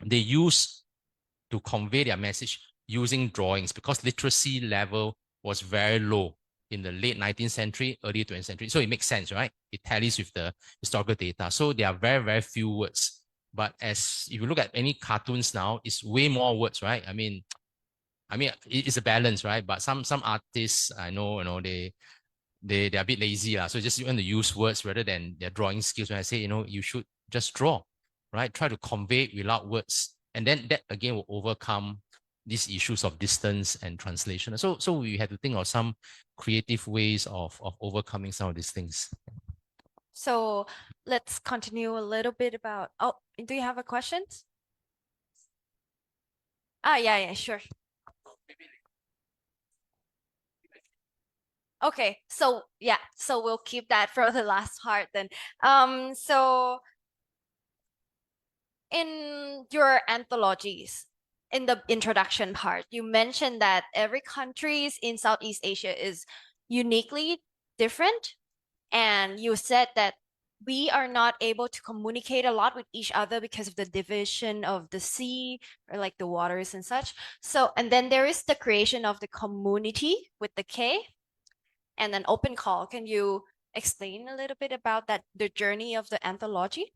they use to convey their message using drawings, because literacy level was very low in the late 19th century, early 20th century. So it makes sense, right? It tallies with the historical data. So there are very, very few words. But if you look at any cartoons now, it's way more words, right? I mean, it's a balance, right? But some artists I know, they're a bit lazy, so just want to use words rather than their drawing skills. When I say, you should just draw, right? Try to convey it without words, and then that again will overcome these issues of distance and translation. So we have to think of some creative ways of overcoming some of these things. So let's continue a little bit about, oh, do you have a question? Yeah, sure. Okay, so yeah, so we'll keep that for the last part then. So in your anthologies, in the introduction part, you mentioned that every countries in Southeast Asia is uniquely different, and you said that we are not able to communicate a lot with each other because of the division of the sea or like the waters and such. So, and then there is the creation of the community with the K, and then open call. Can you explain a little bit about that, the journey of the anthology?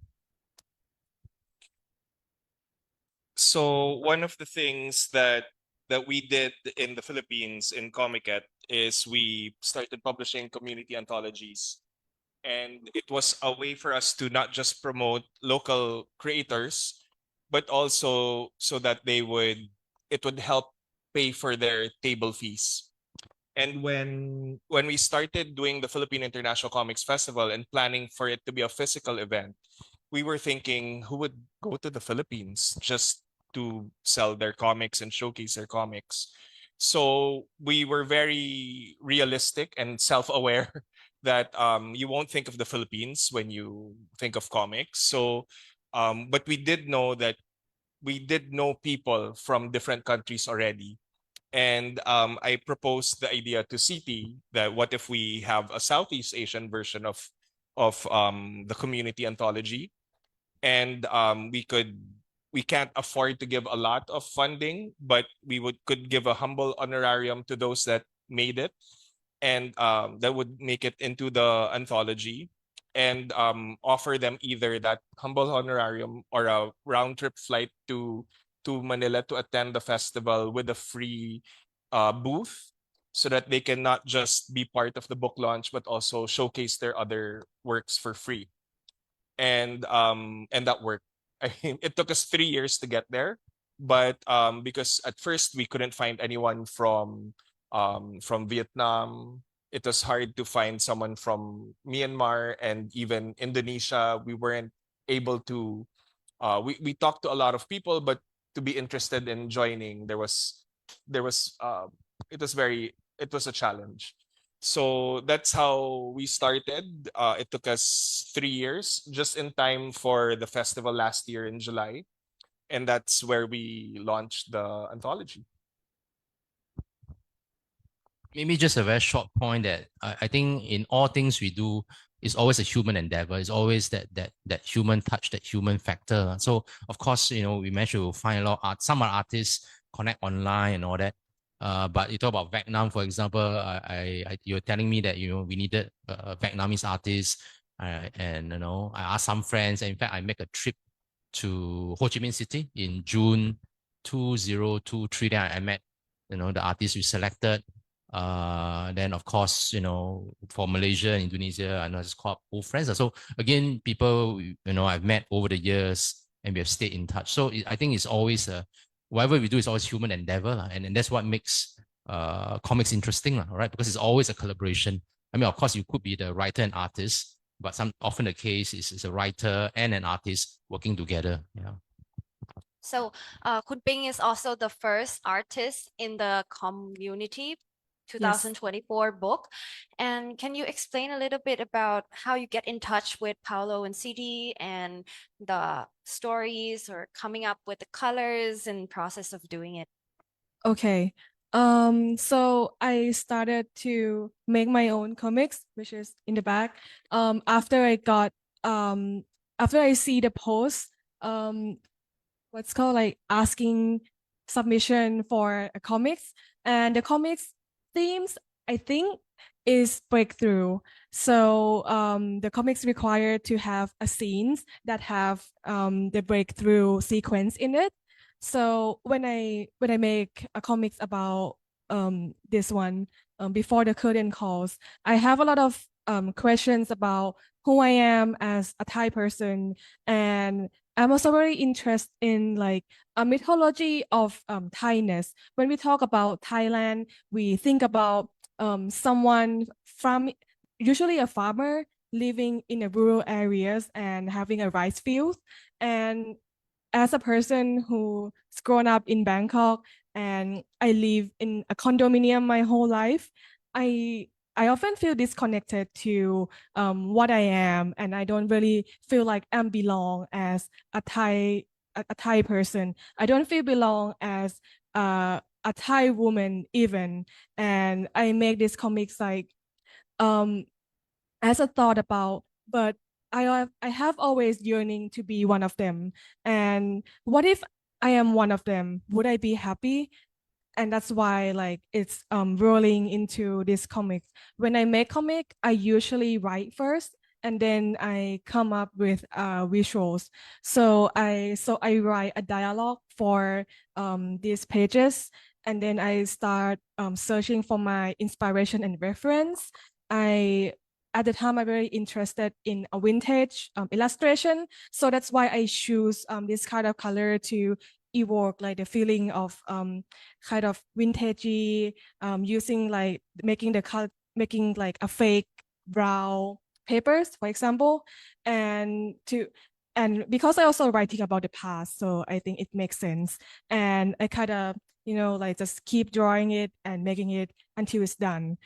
So one of the things that we did in the Philippines in Komiket is we started publishing community anthologies. And it was a way for us to not just promote local creators, but also so that it would help pay for their table fees. And when we started doing the Philippine International Comics Festival and planning for it to be a physical event, we were thinking, who would go to the Philippines just to sell their comics and showcase their comics? So we were very realistic and self-aware that you won't think of the Philippines when you think of comics. So, but we did know that we did know people from different countries already. And I proposed the idea to CT that what if we have a Southeast Asian version of the community anthology, and we can't afford to give a lot of funding, but we could give a humble honorarium to those that made it, and that would make it into the anthology, and offer them either that humble honorarium or a round trip flight to Manila to attend the festival with a free booth, so that they can not just be part of the book launch but also showcase their other works for free. And that worked. I mean, it took us 3 years to get there, but because at first we couldn't find anyone from Vietnam. It was hard to find someone from Myanmar and even Indonesia. We weren't able to. We talked to a lot of people, but to be interested in joining, it was a challenge. So that's how we started. It took us 3 years, just in time for the festival last year in July. And that's where we launched the anthology. Maybe just a very short point that I think in all things we do, it's always a human endeavor. It's always that human touch, that human factor. So of course, we managed to find a lot of art. Some artists connect online and all that. But you talk about Vietnam, for example. You're telling me that we needed a Vietnamese artist, and I asked some friends. And in fact, I make a trip to Ho Chi Minh City in June 2023. Then I met the artists we selected. Then of course, for Malaysia and Indonesia, I know it's called old friends. So again, people I've met over the years, and we have stayed in touch. So I think it's always whatever we do is always human endeavor, and that's what makes comics interesting, right? Because it's always a collaboration. I mean, of course, you could be the writer and artist, but often the case is a writer and an artist working together. Yeah. So Kun Ping is also the first artist in the community 2024 book. And can you explain a little bit about how you get in touch with Paolo and CD and the stories or coming up with the colors and process of doing it? Okay. So I started to make my own comics, which is in the back. After I see the post, what's called like asking submission for a comics, and the comics themes, I think, is breakthrough. So the comics require to have a scenes that have the breakthrough sequence in it. So when I make a comics about this one, before the curtain calls, I have a lot of questions about who I am as a Thai person, and I'm also very interested in like a mythology of Thainess. When we talk about Thailand, we think about someone from, usually a farmer, living in the rural areas and having a rice field. And as a person who's grown up in Bangkok and I live in a condominium my whole life, I I often feel disconnected to what I am, and I don't really feel like I belong as a Thai person. I don't feel belong as a Thai woman even, and I make these comics like um as a thought about, but I have always yearning to be one of them. And what if I am one of them? Would I be happy? And that's why like it's rolling into this comic. When I make comic, I usually write first and then I come up with visuals. So I write a dialogue for these pages, and then I start searching for my inspiration and reference. I At the time I'm very interested in a vintage illustration, so that's why I choose this kind of color to evoke like the feeling of kind of vintagey, using like making like a fake brown papers, for example, and because I also writing about the past, so I think it makes sense, and I kind of like just keep drawing it and making it until it's done.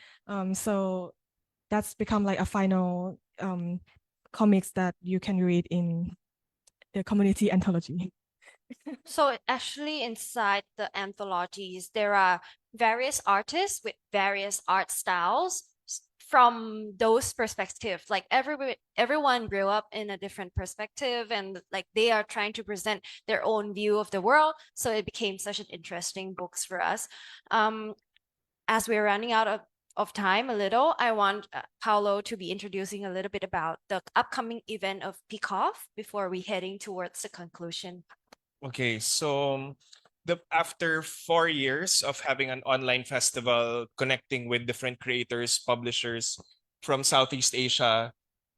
So that's become like a final comics that you can read in the community anthology. So actually inside the anthologies, there are various artists with various art styles from those perspectives. Like everyone grew up in a different perspective, and like they are trying to present their own view of the world. So it became such an interesting books for us. As we're running out of time a little, I want Paolo to be introducing a little bit about the upcoming event of Peacock before we heading towards the conclusion. Okay, so after 4 years of having an online festival, connecting with different creators, publishers from Southeast Asia,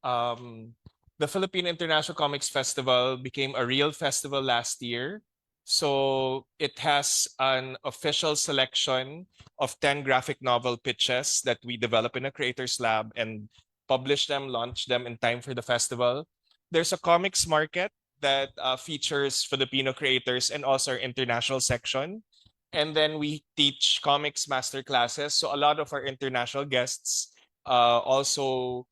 the Philippine International Comics Festival became a real festival last year. So it has an official selection of 10 graphic novel pitches that we develop in a creators lab and publish them, launch them in time for the festival. There's a comics market that features Filipino creators and also our international section. And then we teach comics master classes. So a lot of our international guests also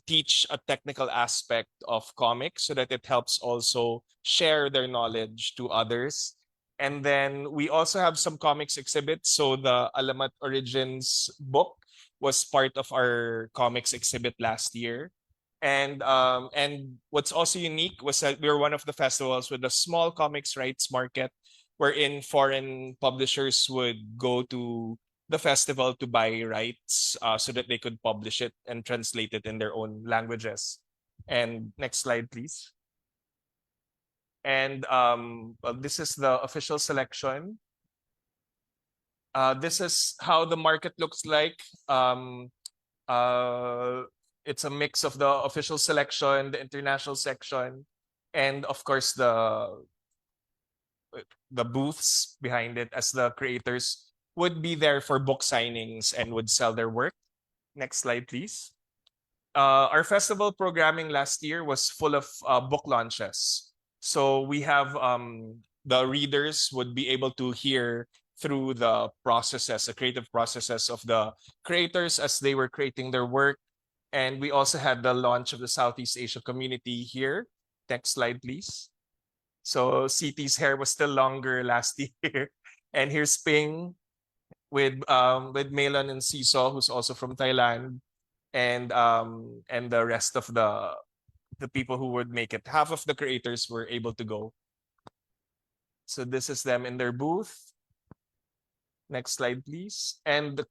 teach a technical aspect of comics so that it helps also share their knowledge to others. And then we also have some comics exhibits. So the Alamat Origins book was part of our comics exhibit last year. And what's also unique was that we were one of the festivals with a small comics rights market, wherein foreign publishers would go to the festival to buy rights so that they could publish it and translate it in their own languages. And next slide, please. And well, this is the official selection. This is how the market looks like. It's a mix of the official selection, the international section, and of course the booths behind it, as the creators would be there for book signings and would sell their work. Next slide, please. Our festival programming last year was full of book launches. So we have the readers would be able to hear through the processes, the creative processes of the creators as they were creating their work. And we also had the launch of the Southeast Asia community here. Next slide, please. So CT's hair was still longer last year. And here's Ping with Melon and Siso, who's also from Thailand, and the rest of the people who would make it. Half of the creators were able to go. So this is them in their booth. Next slide, please. And the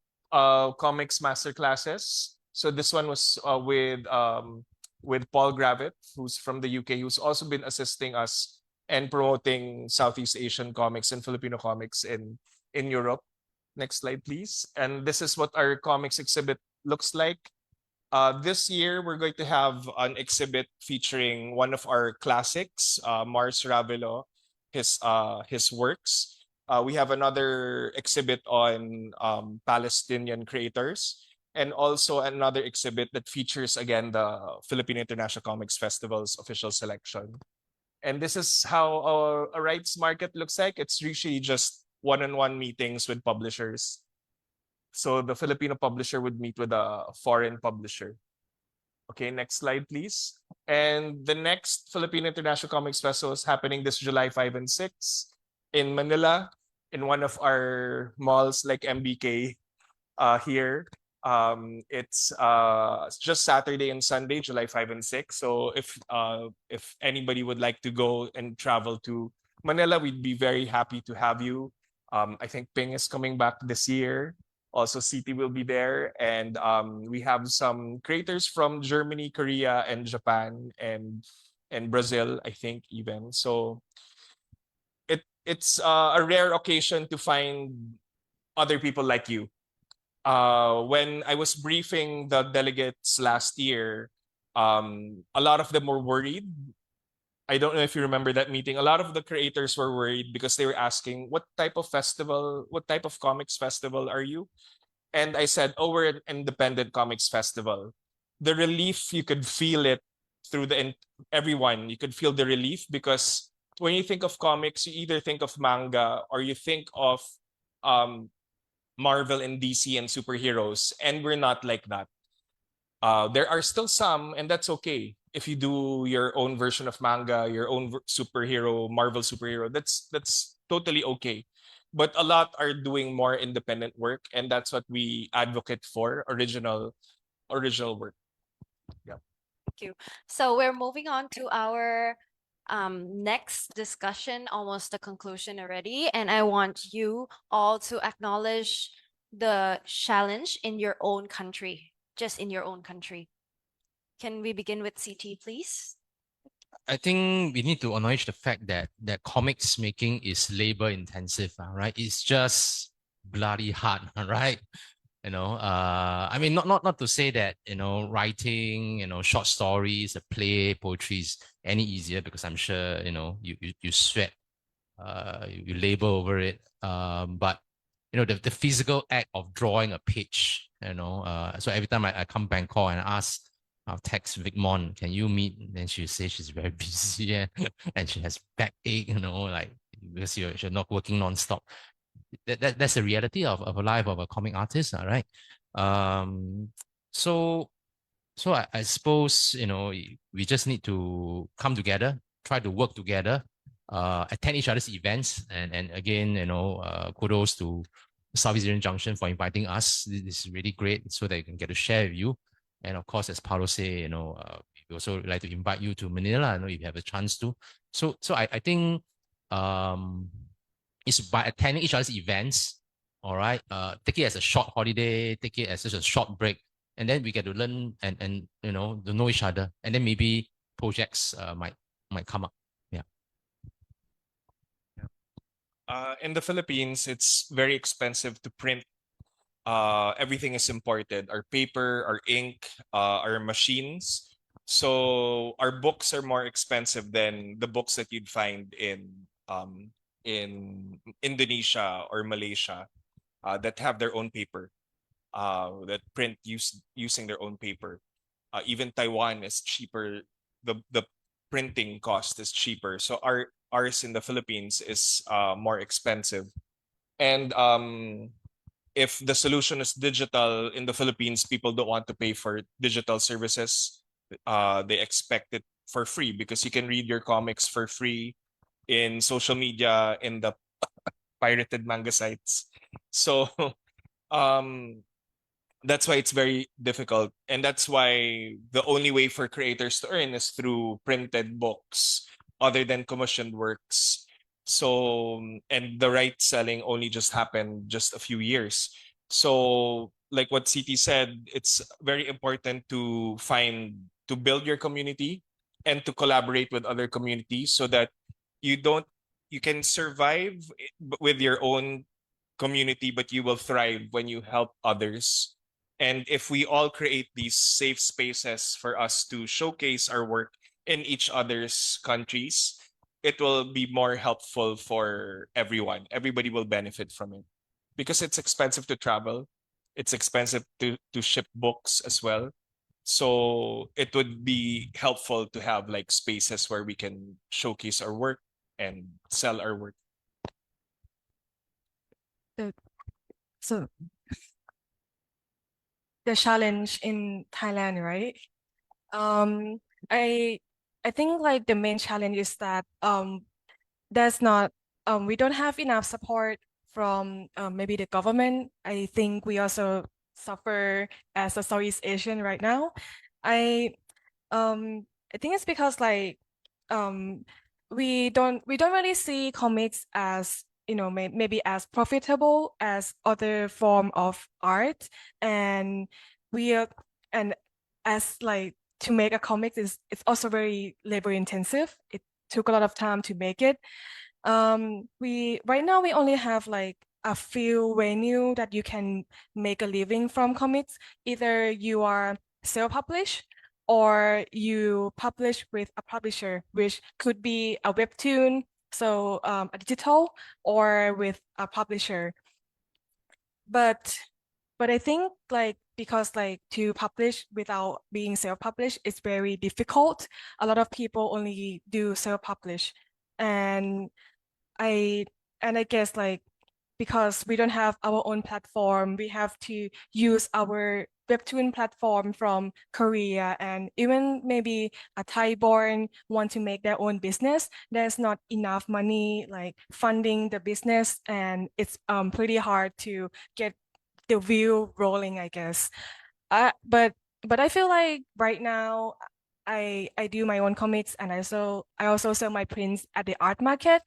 comics masterclasses. So this one was with Paul Gravett, who's from the UK, who's also been assisting us and promoting Southeast Asian comics and Filipino comics in Europe. Next slide, please. And this is what our comics exhibit looks like. This year, we're going to have an exhibit featuring one of our classics, Mars Ravelo, his works. We have another exhibit on Palestinian creators, and also another exhibit that features again the Philippine International Comics Festival's official selection. And this is how a rights market looks like. It's usually just one-on-one meetings with publishers. So the Filipino publisher would meet with a foreign publisher. Okay, next slide, please. And the next Philippine International Comics Festival is happening this July 5 and 6 in Manila, in one of our malls like MBK here. It's just Saturday and Sunday, July 5 and 6. So if anybody would like to go and travel to Manila, we'd be very happy to have you. I think Ping is coming back this year. Also, CT will be there, and we have some creators from Germany, Korea, and Japan, and Brazil, I think even. So it's a rare occasion to find other people like you. When I was briefing the delegates last year, a lot of them were worried. I don't know if you remember that meeting. A lot of the creators were worried because they were asking, what type of comics festival are you? And I said, oh, we're an independent comics festival. The relief, you could feel it through everyone. You could feel the relief because when you think of comics, you either think of manga or you think of Marvel and DC and superheroes, and we're not like that. There are still some, and that's okay. If you do your own version of manga, your own superhero, Marvel superhero, that's totally okay. But a lot are doing more independent work, and that's what we advocate for, original work. Yeah. Thank you. So we're moving on to our next discussion, almost the conclusion already. And I want you all to acknowledge the challenge in your own country, just in your own country. Can we begin with CT, please? I think we need to acknowledge the fact that comics making is labor intensive, right? It's just bloody hard, right? You know, I mean, not to say that, you know, writing, you know, short stories, a play, poetry is any easier, because I'm sure, you know, you sweat, you labor over it. But you know, the physical act of drawing a page, you know, so every time I come Bangkok and ask, I'll text Vicmon, can you meet? And then she'll say she's very busy and she has backache, you know, like because you're not working nonstop. That's the reality of a life of a comic artist, all right? So I suppose, you know, we just need to come together, try to work together, attend each other's events, and again, you know, kudos to Southeast Asian Junction for inviting us. This is really great, so that you can get to share with you. And of course, as Paolo say, you know, we also like to invite you to Manila. I know if you have a chance to. So I think it's by attending each other's events, all right. Take it as a short holiday, take it as just a short break, and then we get to learn and you know, to know each other, and then maybe projects might come up. Yeah. In the Philippines, it's very expensive to print. Everything is imported: our paper, our ink, our machines. So our books are more expensive than the books that you'd find in Indonesia or Malaysia, that have their own paper, that print using their own paper. Even Taiwan is cheaper. The printing cost is cheaper. So ours in the Philippines is more expensive. And if the solution is digital in the Philippines, people don't want to pay for digital services. They expect it for free because you can read your comics for free in social media, in the pirated manga sites. So that's why it's very difficult. And that's why the only way for creators to earn is through printed books, other than commissioned works. So, and the right selling only just happened just a few years. So, like what CT said, it's very important to build your community and to collaborate with other communities so that you don't, you can survive with your own community, but you will thrive when you help others. And if we all create these safe spaces for us to showcase our work in each other's countries, it will be more helpful for everyone. Everybody will benefit from it because it's expensive to travel. It's expensive to ship books as well. So it would be helpful to have like spaces where we can showcase our work and sell our work. So the challenge in Thailand, right? Um, I I think like the main challenge is that there's not we don't have enough support from maybe the government. I think we also suffer as a Southeast Asian right now. I I think it's because like um we don't really see comics as maybe as profitable as other form of art, and we are and as like to make a comic is it's also very labor intensive. It took a lot of time to make it. We right now we only have like a few venue that you can make a living from comics. Either you are self-published or you publish with a publisher, which could be a webtoon, so a digital, or with a publisher. But I think like because like to publish without being self-published is very difficult. A lot of people only do self-publish, and I I guess like because we don't have our own platform, we have to use our webtoon platform from Korea, and even maybe a Thai-born want to make their own business. There's not enough money like funding the business, and it's pretty hard to get the wheel rolling, I guess. But I feel like right now I do my own comics, and I also sell my prints at the art market.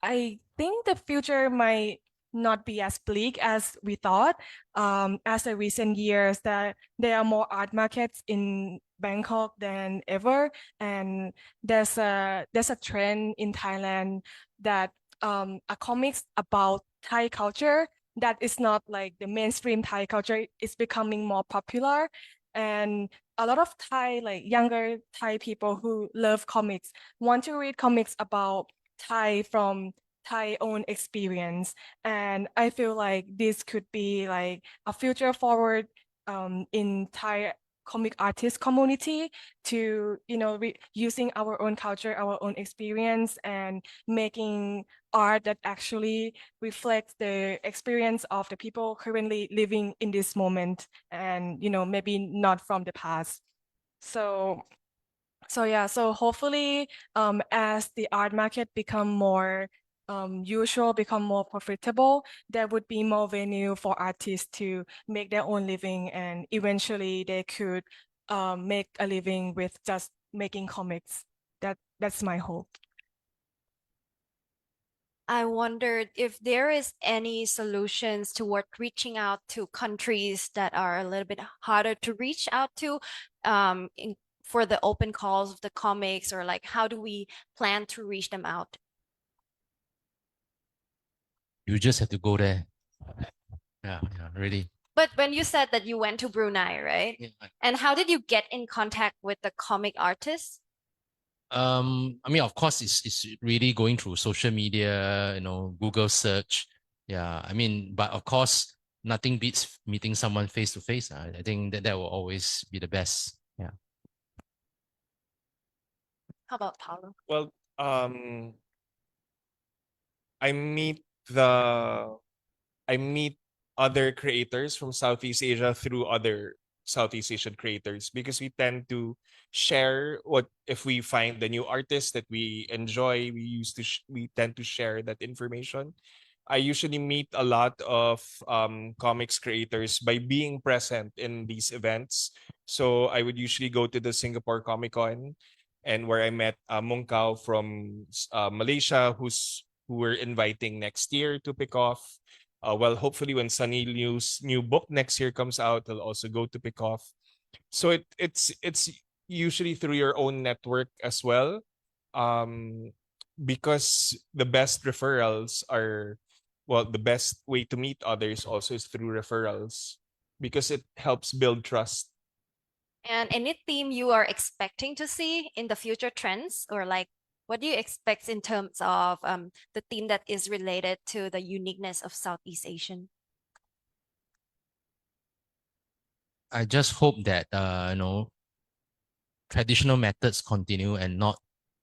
I think the future might not be as bleak as we thought. As the recent years that there are more art markets in Bangkok than ever, and there's a trend in Thailand that a comics about Thai culture that is not like the mainstream Thai culture is becoming more popular, and a lot of Thai like younger Thai people who love comics want to read comics about Thai from Thai own experience. And I feel like this could be like a future forward in Thai comic artist community to, using our own culture, our own experience, and making art that actually reflects the experience of the people currently living in this moment, and, maybe not from the past. So yeah, so hopefully, as the art market become more usual, become more profitable, there would be more venue for artists to make their own living, and eventually they could make a living with just making comics. That's my hope. I wondered if there is any solutions toward reaching out to countries that are a little bit harder to reach out to, for the open calls of the comics, or like how do we plan to reach them out? You just have to go there. Yeah, really. But when you said that you went to Brunei, right? Yeah. And how did you get in contact with the comic artists? I mean, of course, it's really going through social media, Google search. Yeah, I mean, but of course, nothing beats meeting someone face to face. I think that will always be the best. Yeah. How about Paolo? Well, I meet the I meet other creators from Southeast Asia through other Southeast Asian creators because we tend to share what if we find the new artist that we enjoy, we tend to share that information. I usually meet a lot of comics creators by being present in these events. So I would usually go to the Singapore Comic Con, and where I met Mungkao from Malaysia, who's who we're inviting next year to pick off. Well, hopefully when Sunny Liu's new book next year comes out, he'll also go to pick off. So it's usually through your own network as well, because the best referrals are, well, the best way to meet others also is through referrals, because it helps build trust. And any theme you are expecting to see in the future trends, or like what do you expect in terms of the theme that is related to the uniqueness of Southeast Asian? I just hope that traditional methods continue and not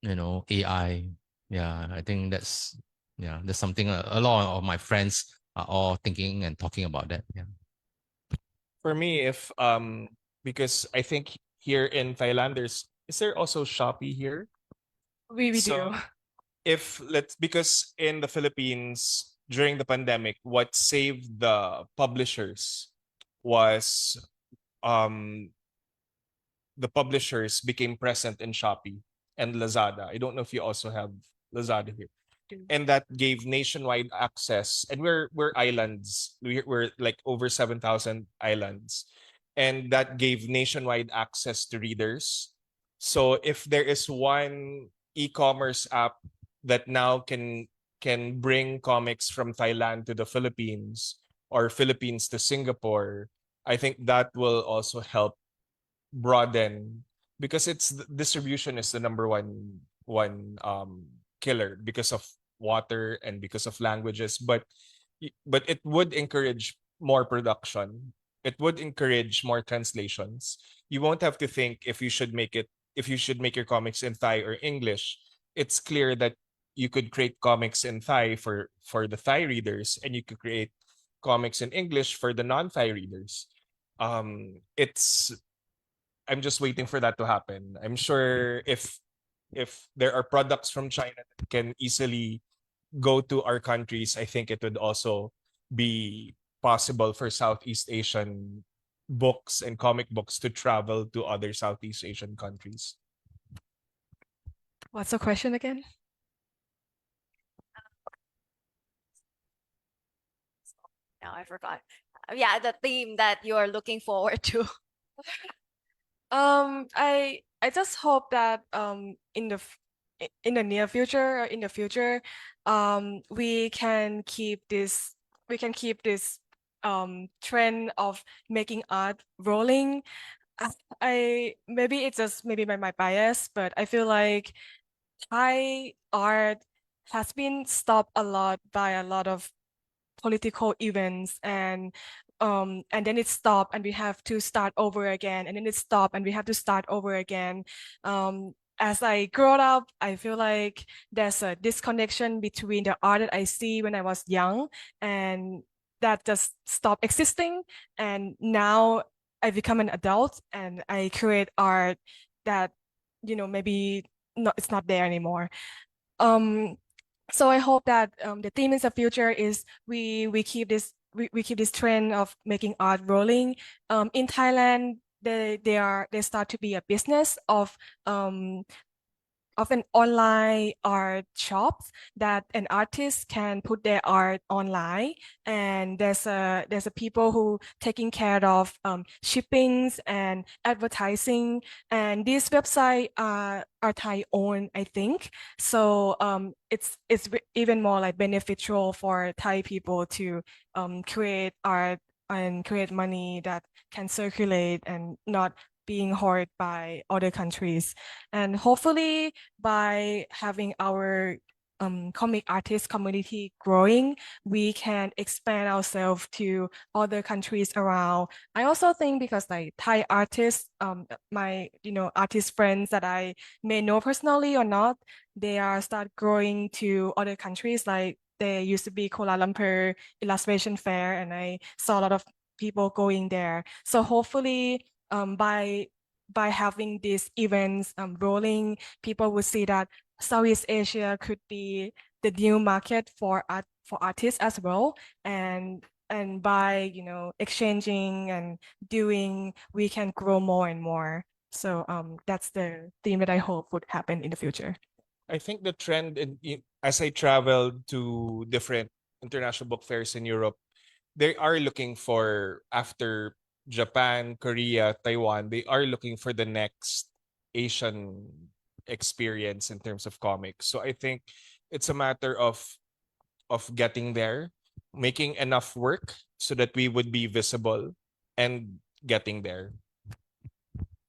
AI. Yeah, I think that's something a lot of my friends are all thinking and talking about that. Yeah. For me, if because I think here in Thailand is there also Shopee here? We So do. if let's, because in the Philippines during the pandemic, what saved the publishers was the publishers became present in Shopee and Lazada. I don't know if you also have Lazada here. And that gave nationwide access. And we're islands. We're like over 7,000 islands. And that gave nationwide access to readers. So if there is one e-commerce app that now can bring comics from Thailand to the Philippines or Philippines to Singapore, I think that will also help broaden, because it's distribution is the number one killer because of water and because of languages, but it would encourage more production. It would encourage more translations. You won't have to think if you should make your comics in Thai or English. It's clear that you could create comics in Thai for the Thai readers, and you could create comics in English for the non-Thai readers. It's I'm just waiting for that to happen. I'm sure if there are products from China that can easily go to our countries, I think it would also be possible for Southeast Asian books and comic books to travel to other Southeast Asian countries. What's the question again? Now I forgot. Yeah, the theme that you are looking forward to. I just hope that in the near future or in the future, we can keep this trend of making art rolling. I maybe it's just maybe my bias, but I feel like Thai art has been stopped a lot by a lot of political events, and then it stopped and we have to start over again, and then it stopped and we have to start over again. As I grow up, I feel like there's a disconnection between the art that I see when I was young and that just stopped existing, and now I become an adult and I create art that maybe not, it's not there anymore. So I hope that the theme in the future is we keep this trend of making art rolling. In Thailand, they start to be a business of an online art shop that an artist can put their art online, and there's a people who taking care of shippings and advertising, and these websites are Thai owned, I think. So it's even more like beneficial for Thai people to create art and create money that can circulate and not being hoarded by other countries. And hopefully by having our comic artist community growing, we can expand ourselves to other countries around. I also think because like Thai artists, my artist friends that I may know personally or not, they are start growing to other countries. Like there used to be Kuala Lumpur Illustration Fair, and I saw a lot of people going there. So hopefully, by having these events rolling, people will see that Southeast Asia could be the new market for artists as well, and by exchanging and doing, we can grow more and more. So that's the theme that I hope would happen in the future. I think the trend as I traveled to different international book fairs in Europe, they are looking for, after Japan, Korea, Taiwan, they are looking for the next Asian experience in terms of comics. So I think it's a matter of getting there, making enough work so that we would be visible, and getting there.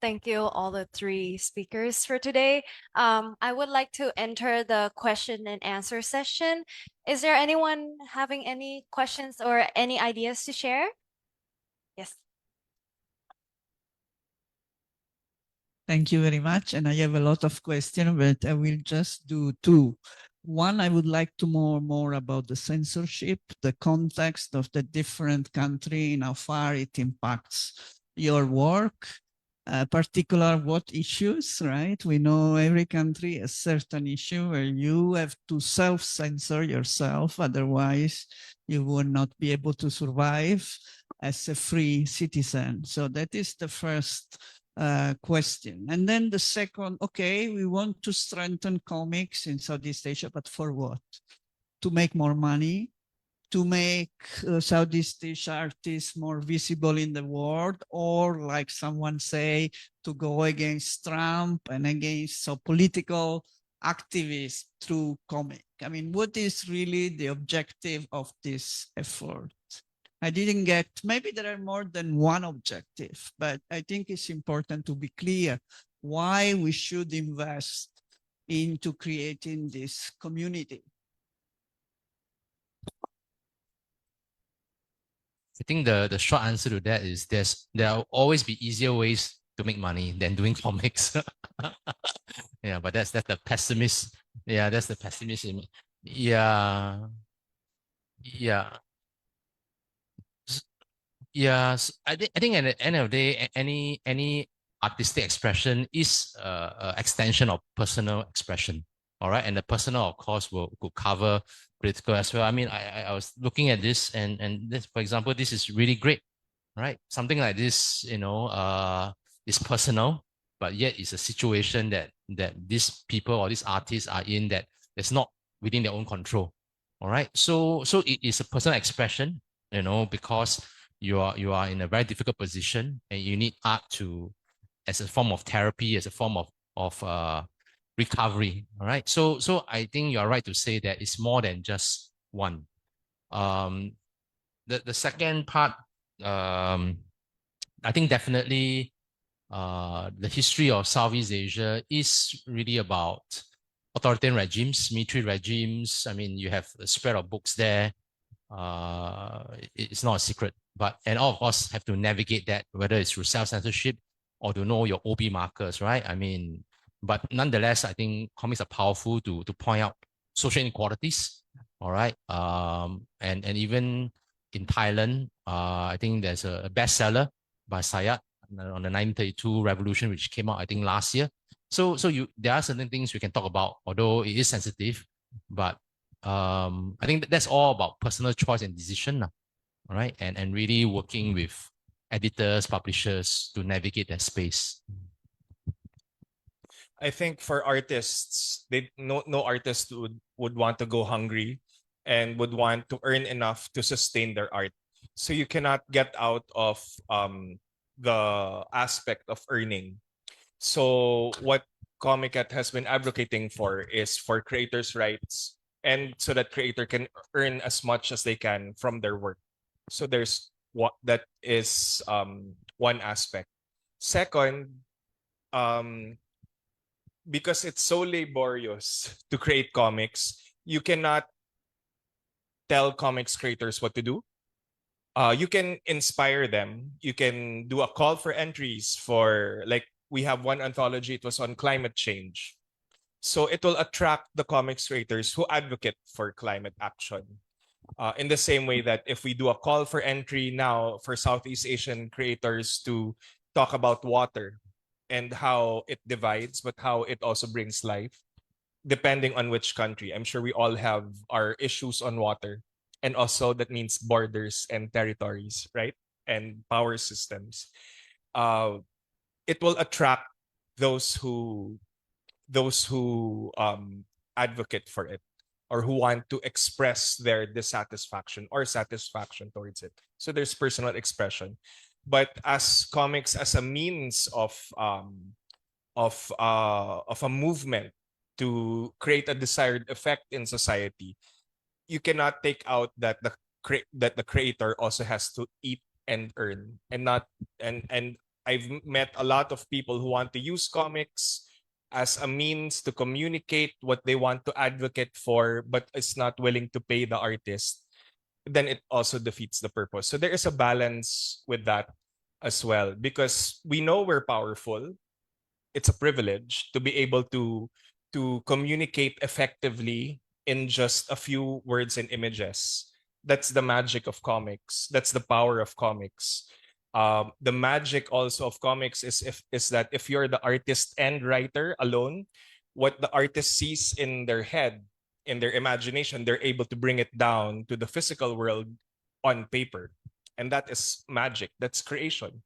Thank you, all the three speakers for today. I would like to enter the question and answer session. Is there anyone having any questions or any ideas to share? Yes. Thank you very much. And I have a lot of questions, but I will just do two. One, I would like to know more about the censorship, the context of the different country, and how far it impacts your work. Particular what issues, right? We know every country has certain issue where you have to self-censor yourself, otherwise you will not be able to survive as a free citizen. So that is the first question. And then the second, okay, we want to strengthen comics in Southeast Asia, but for what? To make more money, to make Southeast Asia artists more visible in the world, or like someone say, to go against Trump and against political activists through comic. I mean, what is really the objective of this effort? I didn't get, maybe there are more than one objective, but I think it's important to be clear why we should invest into creating this community. I think the short answer to that is there'll always be easier ways to make money than doing comics. Yeah, but that's the pessimist. Yeah, that's the pessimist in me. Yeah. Yeah. Yes, I think at the end of the day, any artistic expression is a extension of personal expression. All right, and the personal, of course, will cover political as well. I mean, I was looking at this, and this, for example, this is really great, right? Something like this, is personal, but yet it's a situation that these people or these artists are in that it's not within their own control. All right, so it is a personal expression, because you are in a very difficult position, and you need art to as a form of therapy, as a form of recovery. All right. So I think you are right to say that it's more than just one. The second part, I think definitely the history of Southeast Asia is really about authoritarian regimes, military regimes. I mean, you have a spread of books there. It's not a secret, and all of us have to navigate that, whether it's through self-censorship or to know your OB markers, right? I mean, but nonetheless, I think comics are powerful to point out social inequalities, all right? And even in Thailand, I think there's a bestseller by Sayat on the 1932 revolution, which came out, I think, last year. So there are certain things we can talk about, although it is sensitive, but I think that's all about personal choice and decision, all right? And really working with editors, publishers to navigate that space. I think for artists, no artist would want to go hungry and would want to earn enough to sustain their art. So you cannot get out of the aspect of earning. So what Komiket has been advocating for is for creators' rights, and so that creator can earn as much as they can from their work. So there's what that is one aspect. Second, because it's so laborious to create comics, you cannot tell comics creators what to do. You can inspire them. You can do a call for entries for, like, we have one anthology, it was on climate change. So it will attract the comics creators who advocate for climate action. In the same way that if we do a call for entry now for Southeast Asian creators to talk about water and how it divides, but how it also brings life, depending on which country. I'm sure we all have our issues on water. And also that means borders and territories, right? And power systems. It will attract those who advocate for it. or who want to express their dissatisfaction or satisfaction towards it. So there's personal expression. But as comics as a means of a movement to create a desired effect in society, you cannot take out that the creator also has to eat and earn, and not and I've met a lot of people who want to use comics as a means to communicate what they want to advocate for, but is not willing to pay the artist. Then it also defeats the purpose. So there is a balance with that as well, because we know we're powerful. It's a privilege to be able to communicate effectively in just a few words and images. That's the magic of comics. That's the power of comics. The magic also of comics is that if you're the artist and writer alone, what the artist sees in their head, in their imagination, they're able to bring it down to the physical world on paper. And that is magic. That's creation.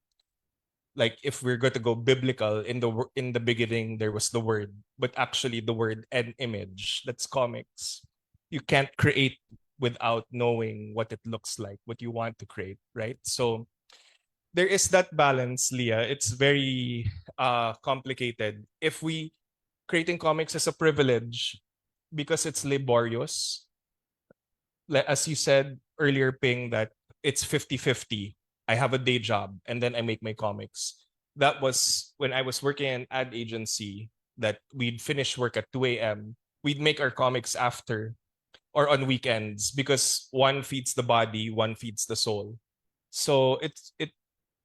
Like if we're going to go biblical, in the beginning there was the word, but actually the word and image, that's comics. You can't create without knowing what it looks like, what you want to create, right? So there is that balance, Leah. It's very complicated. If we creating comics as a privilege because it's laborious, as you said earlier, Ping, that it's 50-50. I have a day job and then I make my comics. That was when I was working in an ad agency, that we'd finish work at 2 a.m. We'd make our comics after or on weekends, because one feeds the body, one feeds the soul. So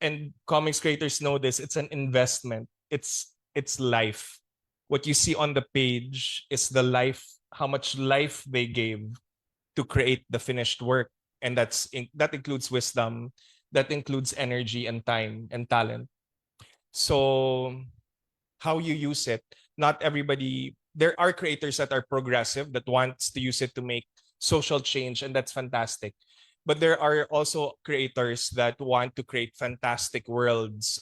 and comics creators know this, it's an investment. It's life. What you see on the page is the life, how much life they gave to create the finished work. And that includes wisdom, that includes energy and time and talent. So how you use it, not everybody, there are creators that are progressive, that wants to use it to make social change, and that's fantastic. But there are also creators that want to create fantastic worlds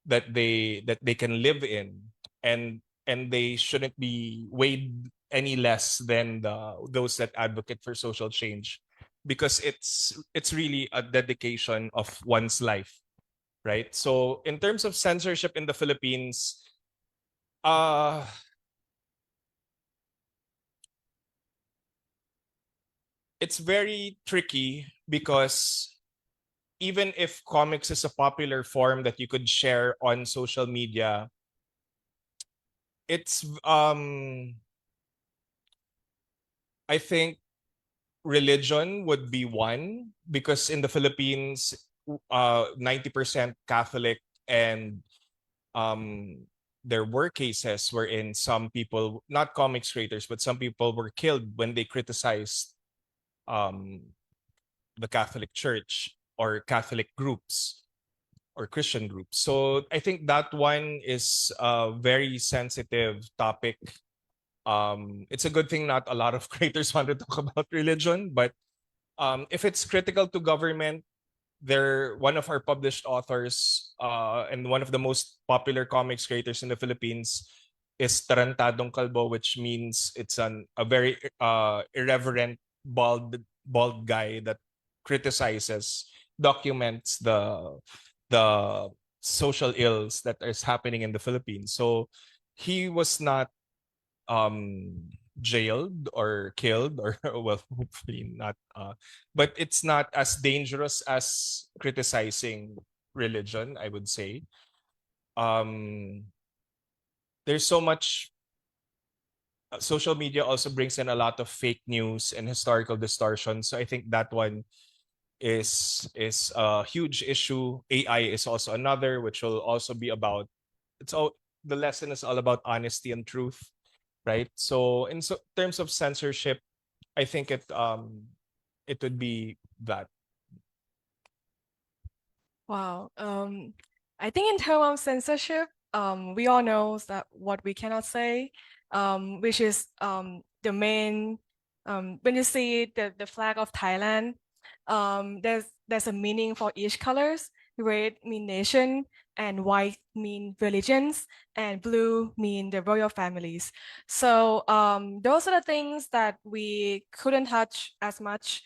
that they can live in, and they shouldn't be weighed any less than those that advocate for social change, because it's really a dedication of one's life, right? So in terms of censorship in the Philippines, it's very tricky, because even if comics is a popular form that you could share on social media, it's I think religion would be one, because in the Philippines 90% Catholic, and there were cases wherein some people, not comics creators, but some people were killed when they criticized the Catholic Church or Catholic groups or Christian groups. So I think that one is a very sensitive topic. It's a good thing not a lot of creators want to talk about religion, but if it's critical to government, one of our published authors and one of the most popular comics creators in the Philippines is Tarantadong Kalbo, which means it's a very irreverent bald guy that criticizes, documents the social ills that is happening in the Philippines. So he was not jailed or killed, or well, hopefully not, but it's not as dangerous as criticizing religion, I would say. There's so much, social media also brings in a lot of fake news and historical distortion, so I think that one is a huge issue. AI is also another, which will also be about, the lesson is all about honesty and truth, right? So in terms of censorship, I think it would be that. Wow. I think in terms of censorship, we all know that what we cannot say, which is the main, when you see the flag of Thailand, there's a meaning for each colors. Red mean nation, and white mean religions, and blue mean the royal families. So those are the things that we couldn't touch as much,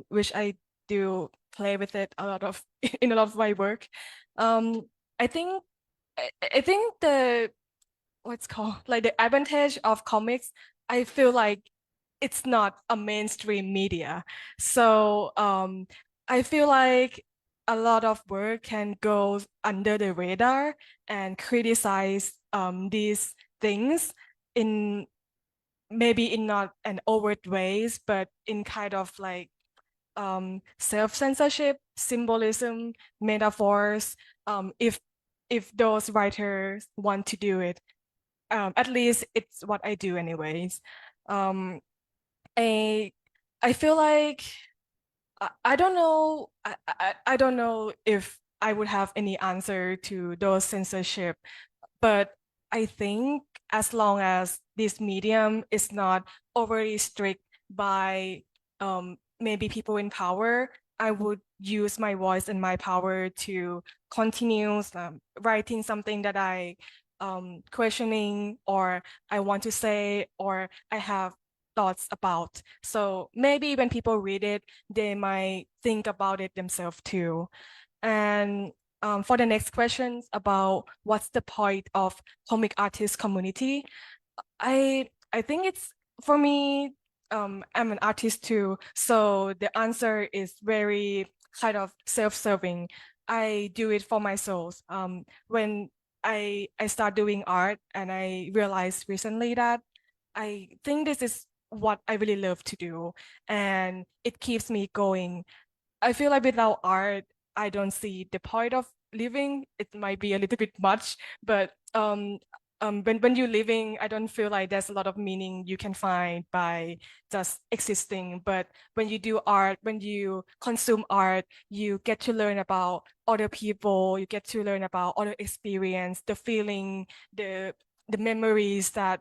which I do play with it a lot of in a lot of my work. I think I think the what's called like the advantage of comics, I feel like it's not a mainstream media. So I feel like a lot of work can go under the radar and criticize these things in maybe in not an overt ways, but in kind of like self-censorship, symbolism, metaphors, if those writers want to do it. At least it's what I do anyways. Um, I I feel like I don't know I don't know if I would have any answer to those censorship, but I think as long as this medium is not overly strict by maybe people in power, I would use my voice and my power to continue writing something that I questioning or I want to say or I have thoughts about. So maybe when people read it, they might think about it themselves too. And for the next questions about what's the point of comic artist community, I think it's for me. I'm an artist too, so the answer is very kind of self-serving. I do it for myself. When I start doing art, and I realized recently that I think this is what I really love to do, and it keeps me going. I feel like without art, I don't see the point of living. It might be a little bit much, but when you're living, I don't feel like there's a lot of meaning you can find by just existing. But when you do art, when you consume art, you get to learn about other people, you get to learn about other experience, the feeling, the memories that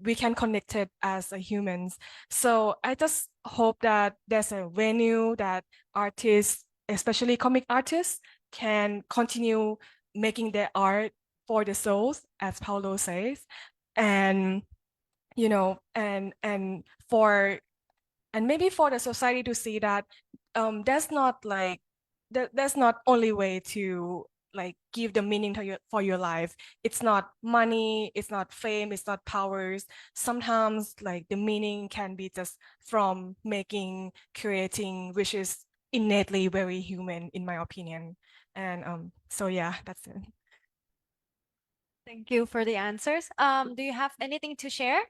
we can connect it as a humans. So I just hope that there's a venue that artists, especially comic artists, can continue making their art for the souls, as Paolo says, and you know, and maybe for the society to see that that's not like that's not only way to like give the meaning to your for your life. It's not money, it's not fame, it's not powers. Sometimes like the meaning can be just from making, creating, which is innately very human in my opinion. And so yeah, that's it. Thank you for the answers. Do you have anything to share?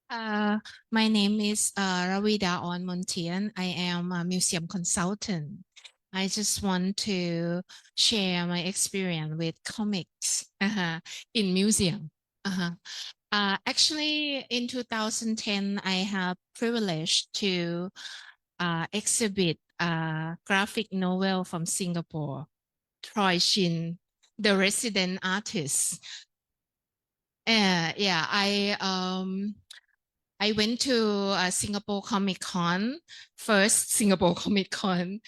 My name is Ravida Onmontian. I am a museum consultant. I just want to share my experience with comics in museum. Actually, in 2010, I have privilege to exhibit a graphic novel from Singapore, Troy Shin, the resident artist. Yeah, I went to Singapore Comic Con, first Singapore Comic Con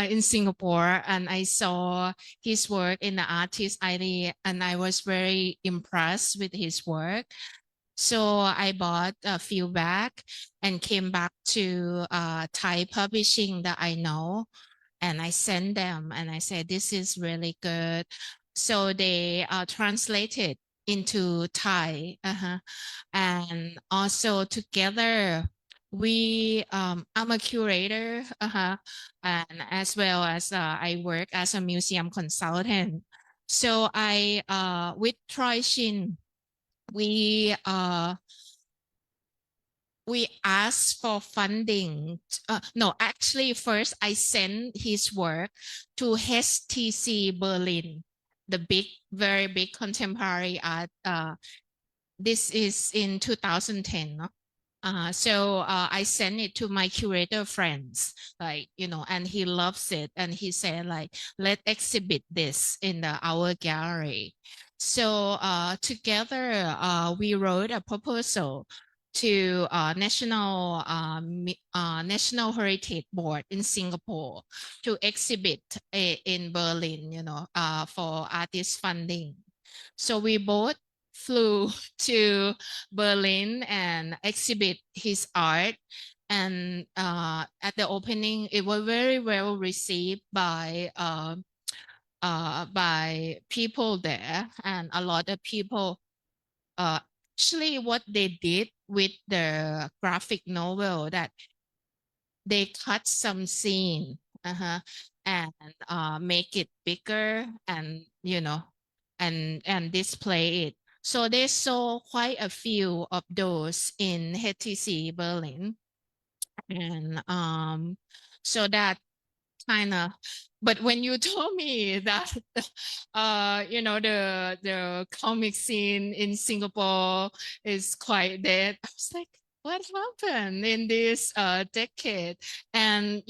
in Singapore, and I saw his work in the artist ID, and I was very impressed with his work. So I bought a few back and came back to Thai publishing that I know, and I sent them and I said, this is really good. So they translated into Thai. And also together, I'm a curator, and as well as I work as a museum consultant. So with Troy Shin, we asked for funding. No, actually, first I sent his work to HTC Berlin, the very big contemporary art. This is in 2010. No? So I sent it to my curator friends, like, and he loves it. And he said, like, let's exhibit this in our gallery. So together we wrote a proposal to National Heritage Board in Singapore to exhibit in Berlin, for artist funding. So we both flew to Berlin and exhibit his art. And at the opening, it was very well received by people there, and a lot of people actually what they did with the graphic novel that they cut some scene and make it bigger and and display it. So they saw quite a few of those in HTC Berlin. And so that kind of, but when you told me that the comic scene in Singapore is quite dead, I was like, what happened in this decade? And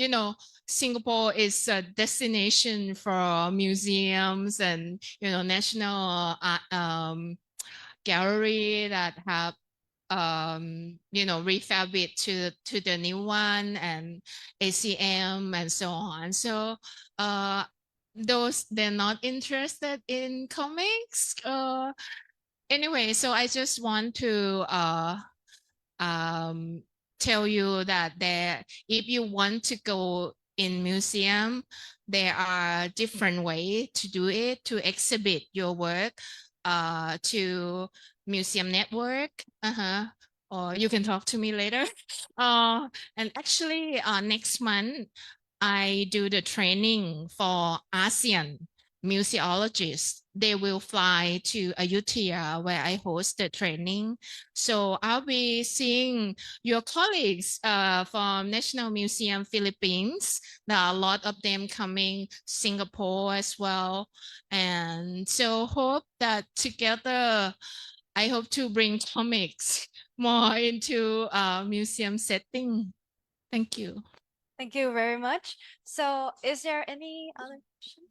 Singapore is a destination for museums and national gallery that have refab it to the new one, and ACM and so on. So those, they're not interested in comics. Anyway, so I just want to tell you that if you want to go in museum, there are different ways to do it, to exhibit your work to Museum Network, or you can talk to me later. And actually, next month, I do the training for ASEAN museologists. They will fly to Ayutthaya, where I host the training. So I'll be seeing your colleagues from National Museum Philippines. There are a lot of them coming, Singapore as well. And so hope that together, I hope to bring comics more into museum setting. Thank you. Thank you very much. So is there any other questions?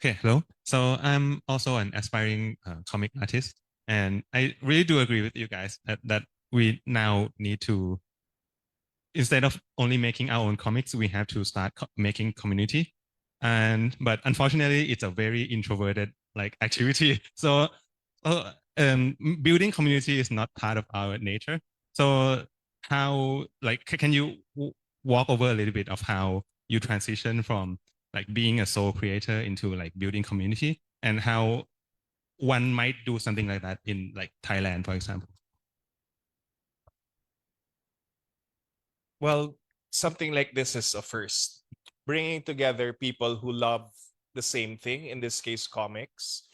Okay, hello. So I'm also an aspiring comic artist, and I really do agree with you guys that we now need to, instead of only making our own comics, we have to start making community. But unfortunately, it's a very introverted activity. So building community is not part of our nature. So how can you walk over a little bit of how you transition from being a sole creator into building community, and how one might do something like that in Thailand, for example? Well, something like this is a first. Bringing together people who love the same thing, in this case, comics.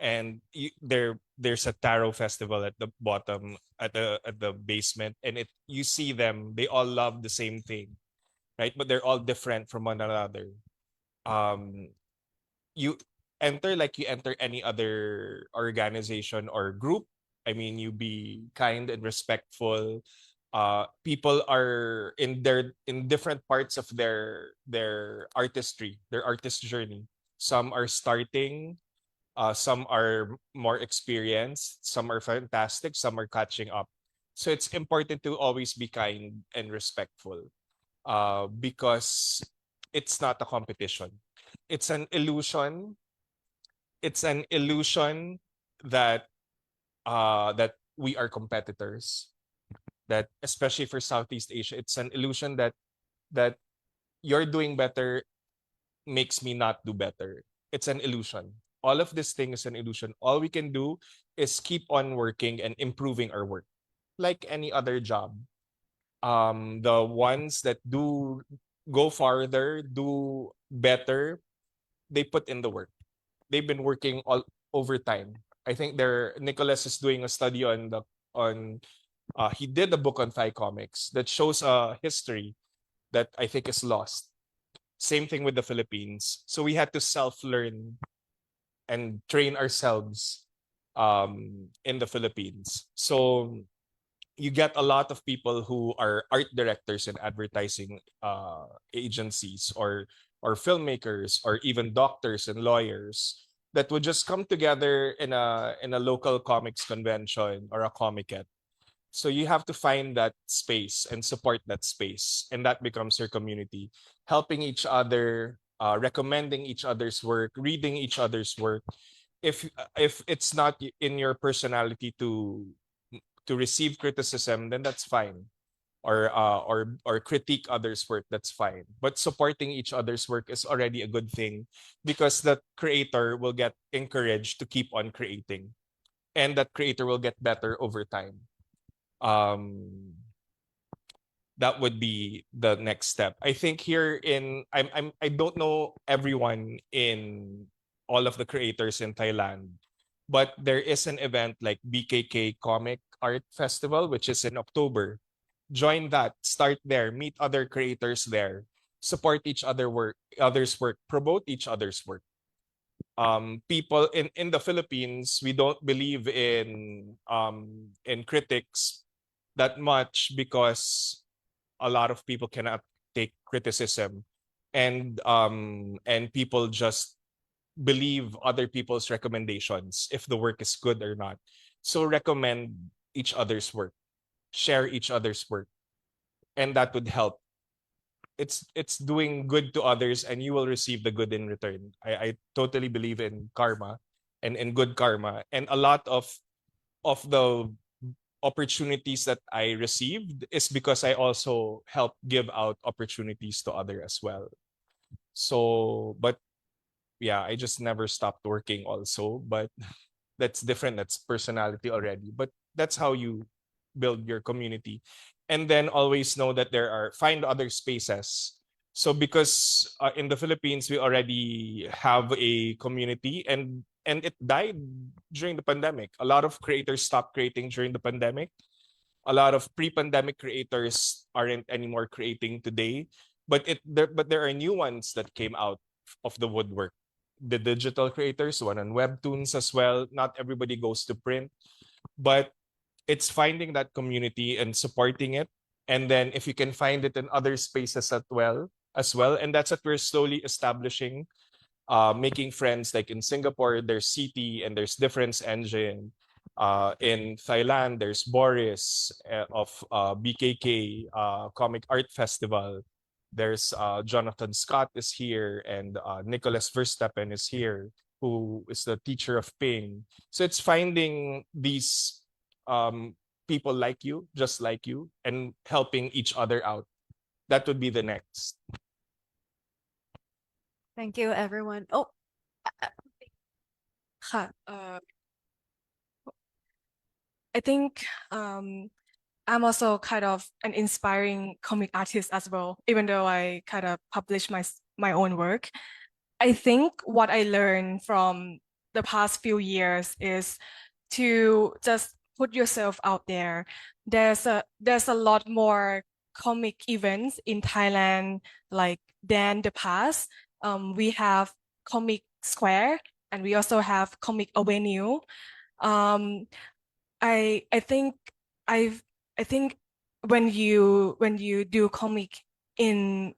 And there's a tarot festival at the bottom, at the basement, and you see them, they all love the same thing, right? But they're all different from one another. You enter like you enter any other organization or group. I mean, you be kind and respectful. People are in different parts of their artistry, their artist journey. Some are starting, some are more experienced, some are fantastic, some are catching up. So it's important to always be kind and respectful, because it's not a competition. It's an illusion. It's an illusion that that we are competitors. That, especially for Southeast Asia, it's an illusion that you're doing better makes me not do better. It's an illusion. All of this thing is an illusion. All we can do is keep on working and improving our work, like any other job. The ones that do go farther, do better, they put in the work. They've been working all overtime. I think Nicholas is doing a study he did a book on Thai comics that shows a history that I think is lost. Same thing with the Philippines. So we had to self-learn and train ourselves in the Philippines. So you get a lot of people who are art directors in advertising agencies, or filmmakers, or even doctors and lawyers, that would just come together in a local comics convention or a Komiket, So you have to find that space and support that space, and that becomes your community, helping each other, recommending each other's work, reading each other's work. If it's not in your personality to receive criticism, then that's fine. Or critique others' work, that's fine. But supporting each other's work is already a good thing, because the creator will get encouraged to keep on creating, and that creator will get better over time. That would be the next step. I think here in I don't know everyone in all of the creators in Thailand, but there is an event like BKK Comic Art Festival, which is in October. Join that, start there, meet other creators there, support others' work, promote each other's work. People in the Philippines, we don't believe in critics that much, because a lot of people cannot take criticism, and people just believe other people's recommendations if the work is good or not. So recommend each other's work, share each other's work, and that would help. It's doing good to others, and you will receive the good in return. I totally believe in karma, and in good karma, and a lot of the opportunities that I received is because I also help give out opportunities to other as well. So, but yeah, I just never stopped working also, but that's different. That's personality already, but that's how you build your community. And then always know that find other spaces. So because in the Philippines, we already have a community, and it died during the pandemic. A lot of creators stopped creating during the pandemic. A lot of pre-pandemic creators aren't anymore creating today, but there are new ones that came out of the woodwork. The digital creators, one on webtoons as well. Not everybody goes to print, but it's finding that community and supporting it. And then if you can find it in other spaces as well, and that's what we're slowly establishing, making friends. Like in Singapore, there's CT and there's Difference Engine. In Thailand, there's Boris of BKK Comic Art Festival. There's Jonathan Scott is here, and Nicholas Verstappen is here, who is the teacher of Ping. So it's finding these people like you, just like you, and helping each other out. That would be the next. Thank you, everyone. Oh, ค่ะI think I'm also kind of an inspiring comic artist as well, even though I kind of publish my own work. I think what I learned from the past few years is to just put yourself out there. There's a lot more comic events in Thailand like than the past. We have Comic Square, and we also have Comic Avenue. I think I think when you do comic in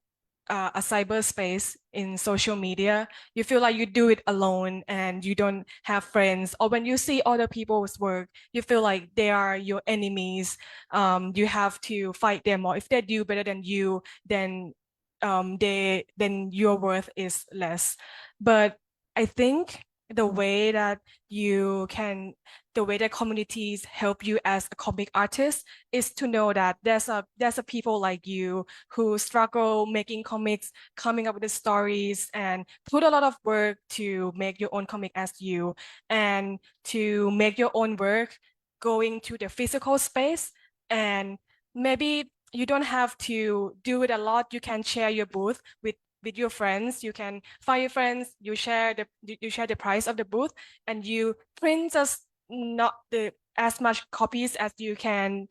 a cyberspace in social media, you feel like you do it alone and you don't have friends. Or when you see other people's work, you feel like they are your enemies. You have to fight them, or if they do better than you, then your worth is less. But I think the way that communities help you as a comic artist is to know that there's a people like you who struggle making comics, coming up with the stories, and put a lot of work to make your own comic as you, and to make your own work going to the physical space. And maybe you don't have to do it a lot. You can share your booth with your friends. You can find your friends, you share the price of the booth, and you print just not as much copies as you can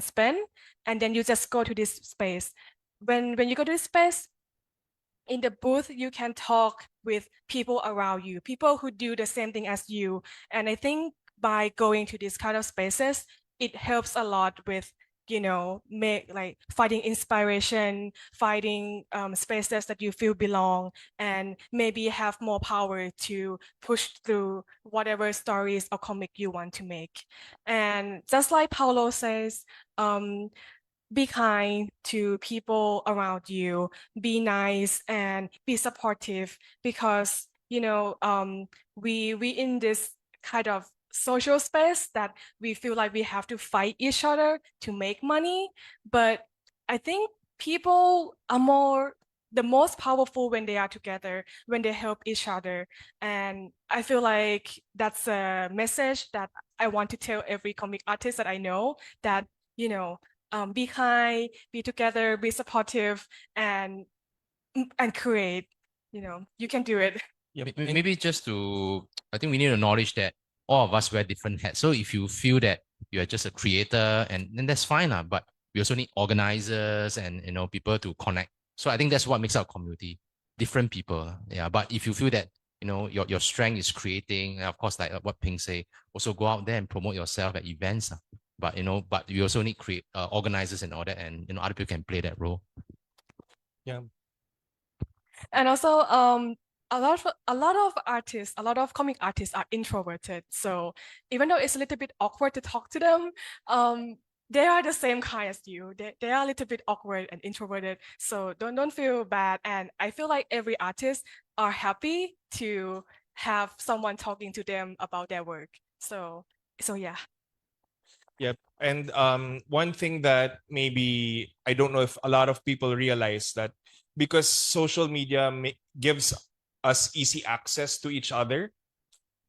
spend, and then you just go to this space. When you go to this space, in the booth, you can talk with people around you, people who do the same thing as you. And I think by going to these kind of spaces, it helps a lot with make like finding inspiration, finding spaces that you feel belong, and maybe have more power to push through whatever stories or comic you want to make. And just like Paolo says, be kind to people around you, be nice and be supportive, because we in this kind of social space that we feel like we have to fight each other to make money. But I think people are the most powerful when they are together, when they help each other. And I feel like that's a message that I want to tell every comic artist that I know, that be kind, be together, be supportive, and create. You can do it. Maybe just to, I think we need to acknowledge that all of us wear different hats. So if you feel that you are just a creator, and then that's fine, but we also need organizers and people to connect. So I think that's what makes our community, different people. Yeah. But if you feel that your strength is creating, and of course, like what Ping say, also go out there and promote yourself at events. But but you also need organizers and all that, and other people can play that role. Yeah. And also, a lot of artists, a lot of comic artists are introverted. So even though it's a little bit awkward to talk to them, they are the same kind as you. They are a little bit awkward and introverted. So don't feel bad. And I feel like every artist are happy to have someone talking to them about their work. So yeah. Yep. And one thing that maybe I don't know if a lot of people realize, that because social media gives us easy access to each other,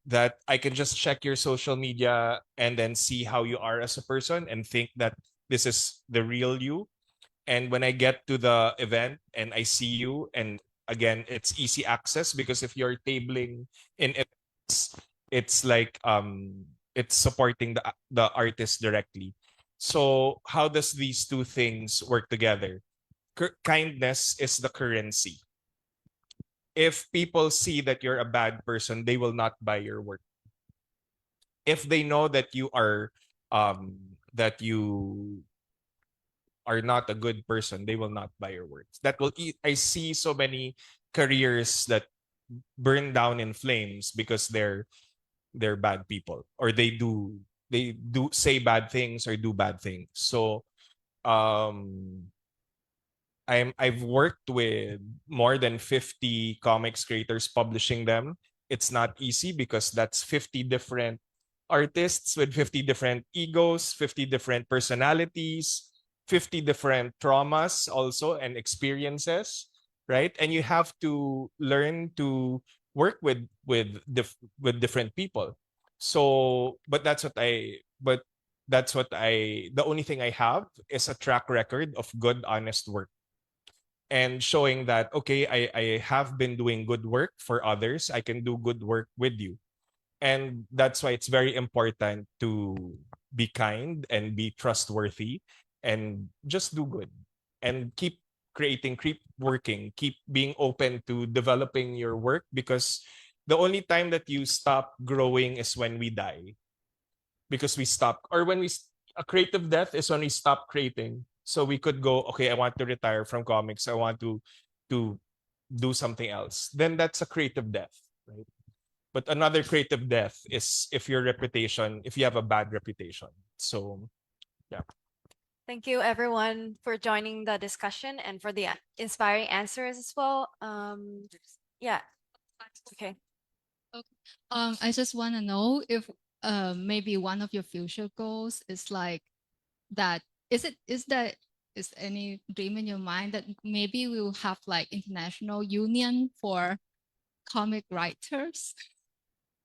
that I can just check your social media and then see how you are as a person and think that this is the real you. And when I get to the event and I see you, and again, it's easy access, because if you're tabling in events, it's like it's supporting the artist directly. So how does these two things work together? Kindness is the currency. If people see that you're a bad person, they will not buy your work. If they know that you are not a good person, they will not buy your works. I see so many careers that burn down in flames because they're bad people, or they do say bad things or do bad things. So I've worked with more than 50 comics creators, publishing them. It's not easy because that's 50 different artists with 50 different egos, 50 different personalities, 50 different traumas also, and experiences, right? And you have to learn to work with different people. So, the only thing I have is a track record of good, honest work, and showing that, okay, I have been doing good work for others, I can do good work with you. And that's why it's very important to be kind and be trustworthy and just do good, and keep creating, keep working, keep being open to developing your work, because the only time that you stop growing is when we die, because we stop, or when a creative death is when we stop creating. So we could go, okay, I want to retire from comics, I want to do something else, then that's a creative death, right? But another creative death is if you have a bad reputation. So yeah. Thank you everyone for joining the discussion and for the inspiring answers as well. Yeah. Okay. I just want to know if maybe one of your future goals is like that. Is any dream in your mind that maybe we will have like international union for comic writers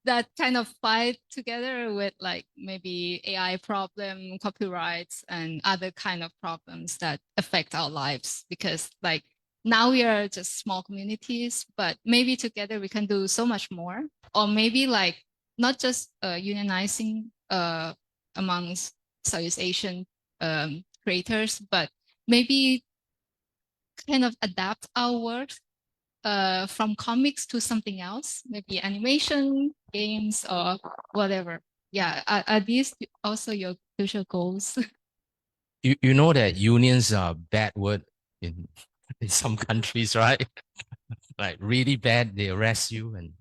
that kind of fight together with like maybe AI problem, copyrights, and other kind of problems that affect our lives? Because like now we are just small communities, but maybe together we can do so much more. Or maybe like not just unionizing amongst Southeast Asian creators, but maybe kind of adapt our work from comics to something else, maybe animation, games, or whatever. Yeah, are these also your future goals? you know that unions are a bad word in in some countries, right? Like really bad, they arrest you and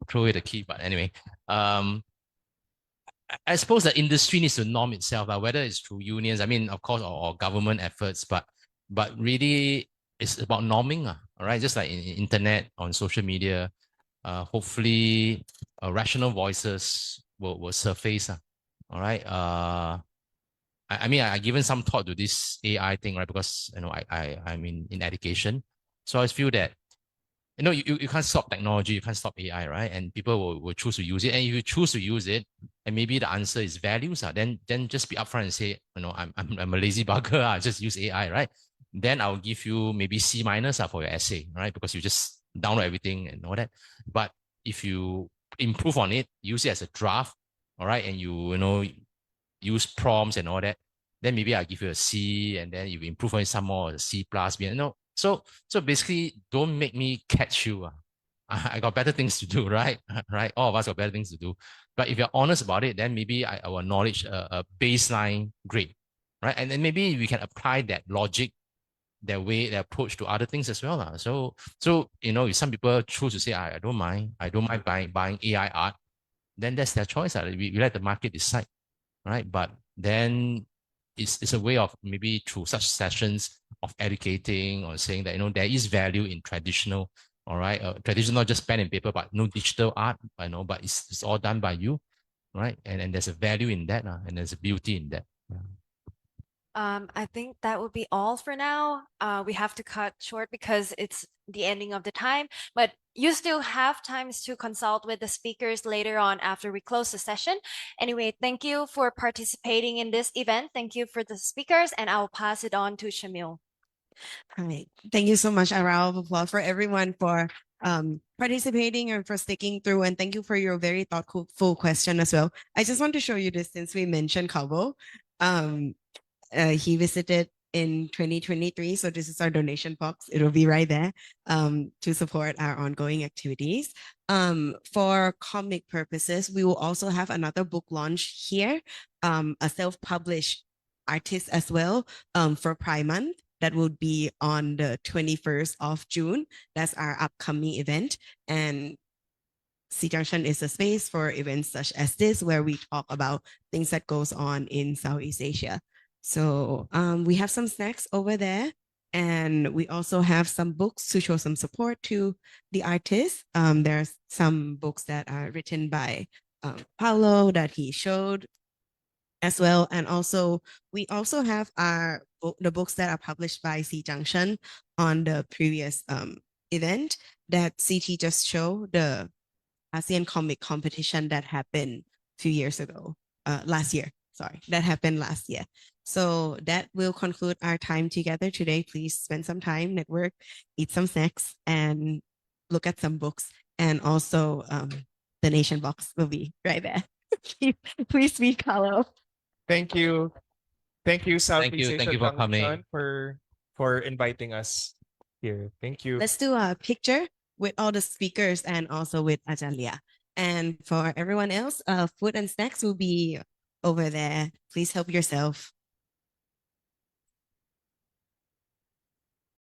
throw you the key. But anyway, I suppose the industry needs to norm itself, whether it's through unions, I mean, of course, or government efforts, but really it's about norming, all right? Just like in internet, on social media, hopefully rational voices will surface, all right? I mean, I given some thought to this AI thing, right? Because, you know, I'm in education. So I feel that, you know, you can't stop technology, you can't stop AI, right? And people will choose to use it. And if you choose to use it, and maybe the answer is values, then just be upfront and say, you know, I'm a lazy bugger, I just use AI, right? Then I'll give you maybe C- for your essay, right? Because you just download everything and all that. But if you improve on it, use it as a draft, all right, and you know, use prompts and all that, then maybe I'll give you a C, and then if you improve on it some more, C plus, you know. So basically, don't make me catch you. I got better things to do, right? Right? All of us got better things to do. But if you're honest about it, then maybe I will acknowledge a baseline grade, right? And then maybe we can apply that logic, that way, that approach to other things as well. So you know, if some people choose to say, I don't mind buying AI art, then that's their choice. We let the market decide, right? But then it's a way of maybe through such sessions of educating or saying that, you know, there is value in traditional, all right, traditional, not just pen and paper, but no digital art, you know, but it's all done by you, right? And there's a value in that, and there's a beauty in that. I think that would be all for now. We have to cut short because it's the ending of the time, but you still have times to consult with the speakers later on after we close the session. Anyway, thank you for participating in this event. Thank you for the speakers, and I'll pass it on to Shamil. All right. Thank you so much. A round of applause for everyone for participating and for sticking through. And thank you for your very thoughtful question as well. I just want to show you this since we mentioned Kabo. He visited in 2023. So this is our donation box. It'll be right there to support our ongoing activities. For comic purposes, we will also have another book launch here, a self-published artist as well for Pride Month. That will be on the 21st of June. That's our upcoming event. And Junction is a space for events such as this, where we talk about things that goes on in Southeast Asia. So we have some snacks over there, and we also have some books to show some support to the artist. There's some books that are written by Paolo that he showed as well. And also, we also have the books that are published by Junction on the previous event that CT just showed, the ASEAN comic competition that happened 2 years ago, last year. Sorry, that happened last year. So that will conclude our time together today. Please spend some time, network, eat some snacks, and look at some books. And also, the nation box will be right there. Please speak, Paolo. Thank you. Thank you, Southeast Thank Asia you for coming. Junction, for inviting us here. Thank you. Let's do a picture with all the speakers and also with Ajalia. And for everyone else, food and snacks will be over there. Please help yourself.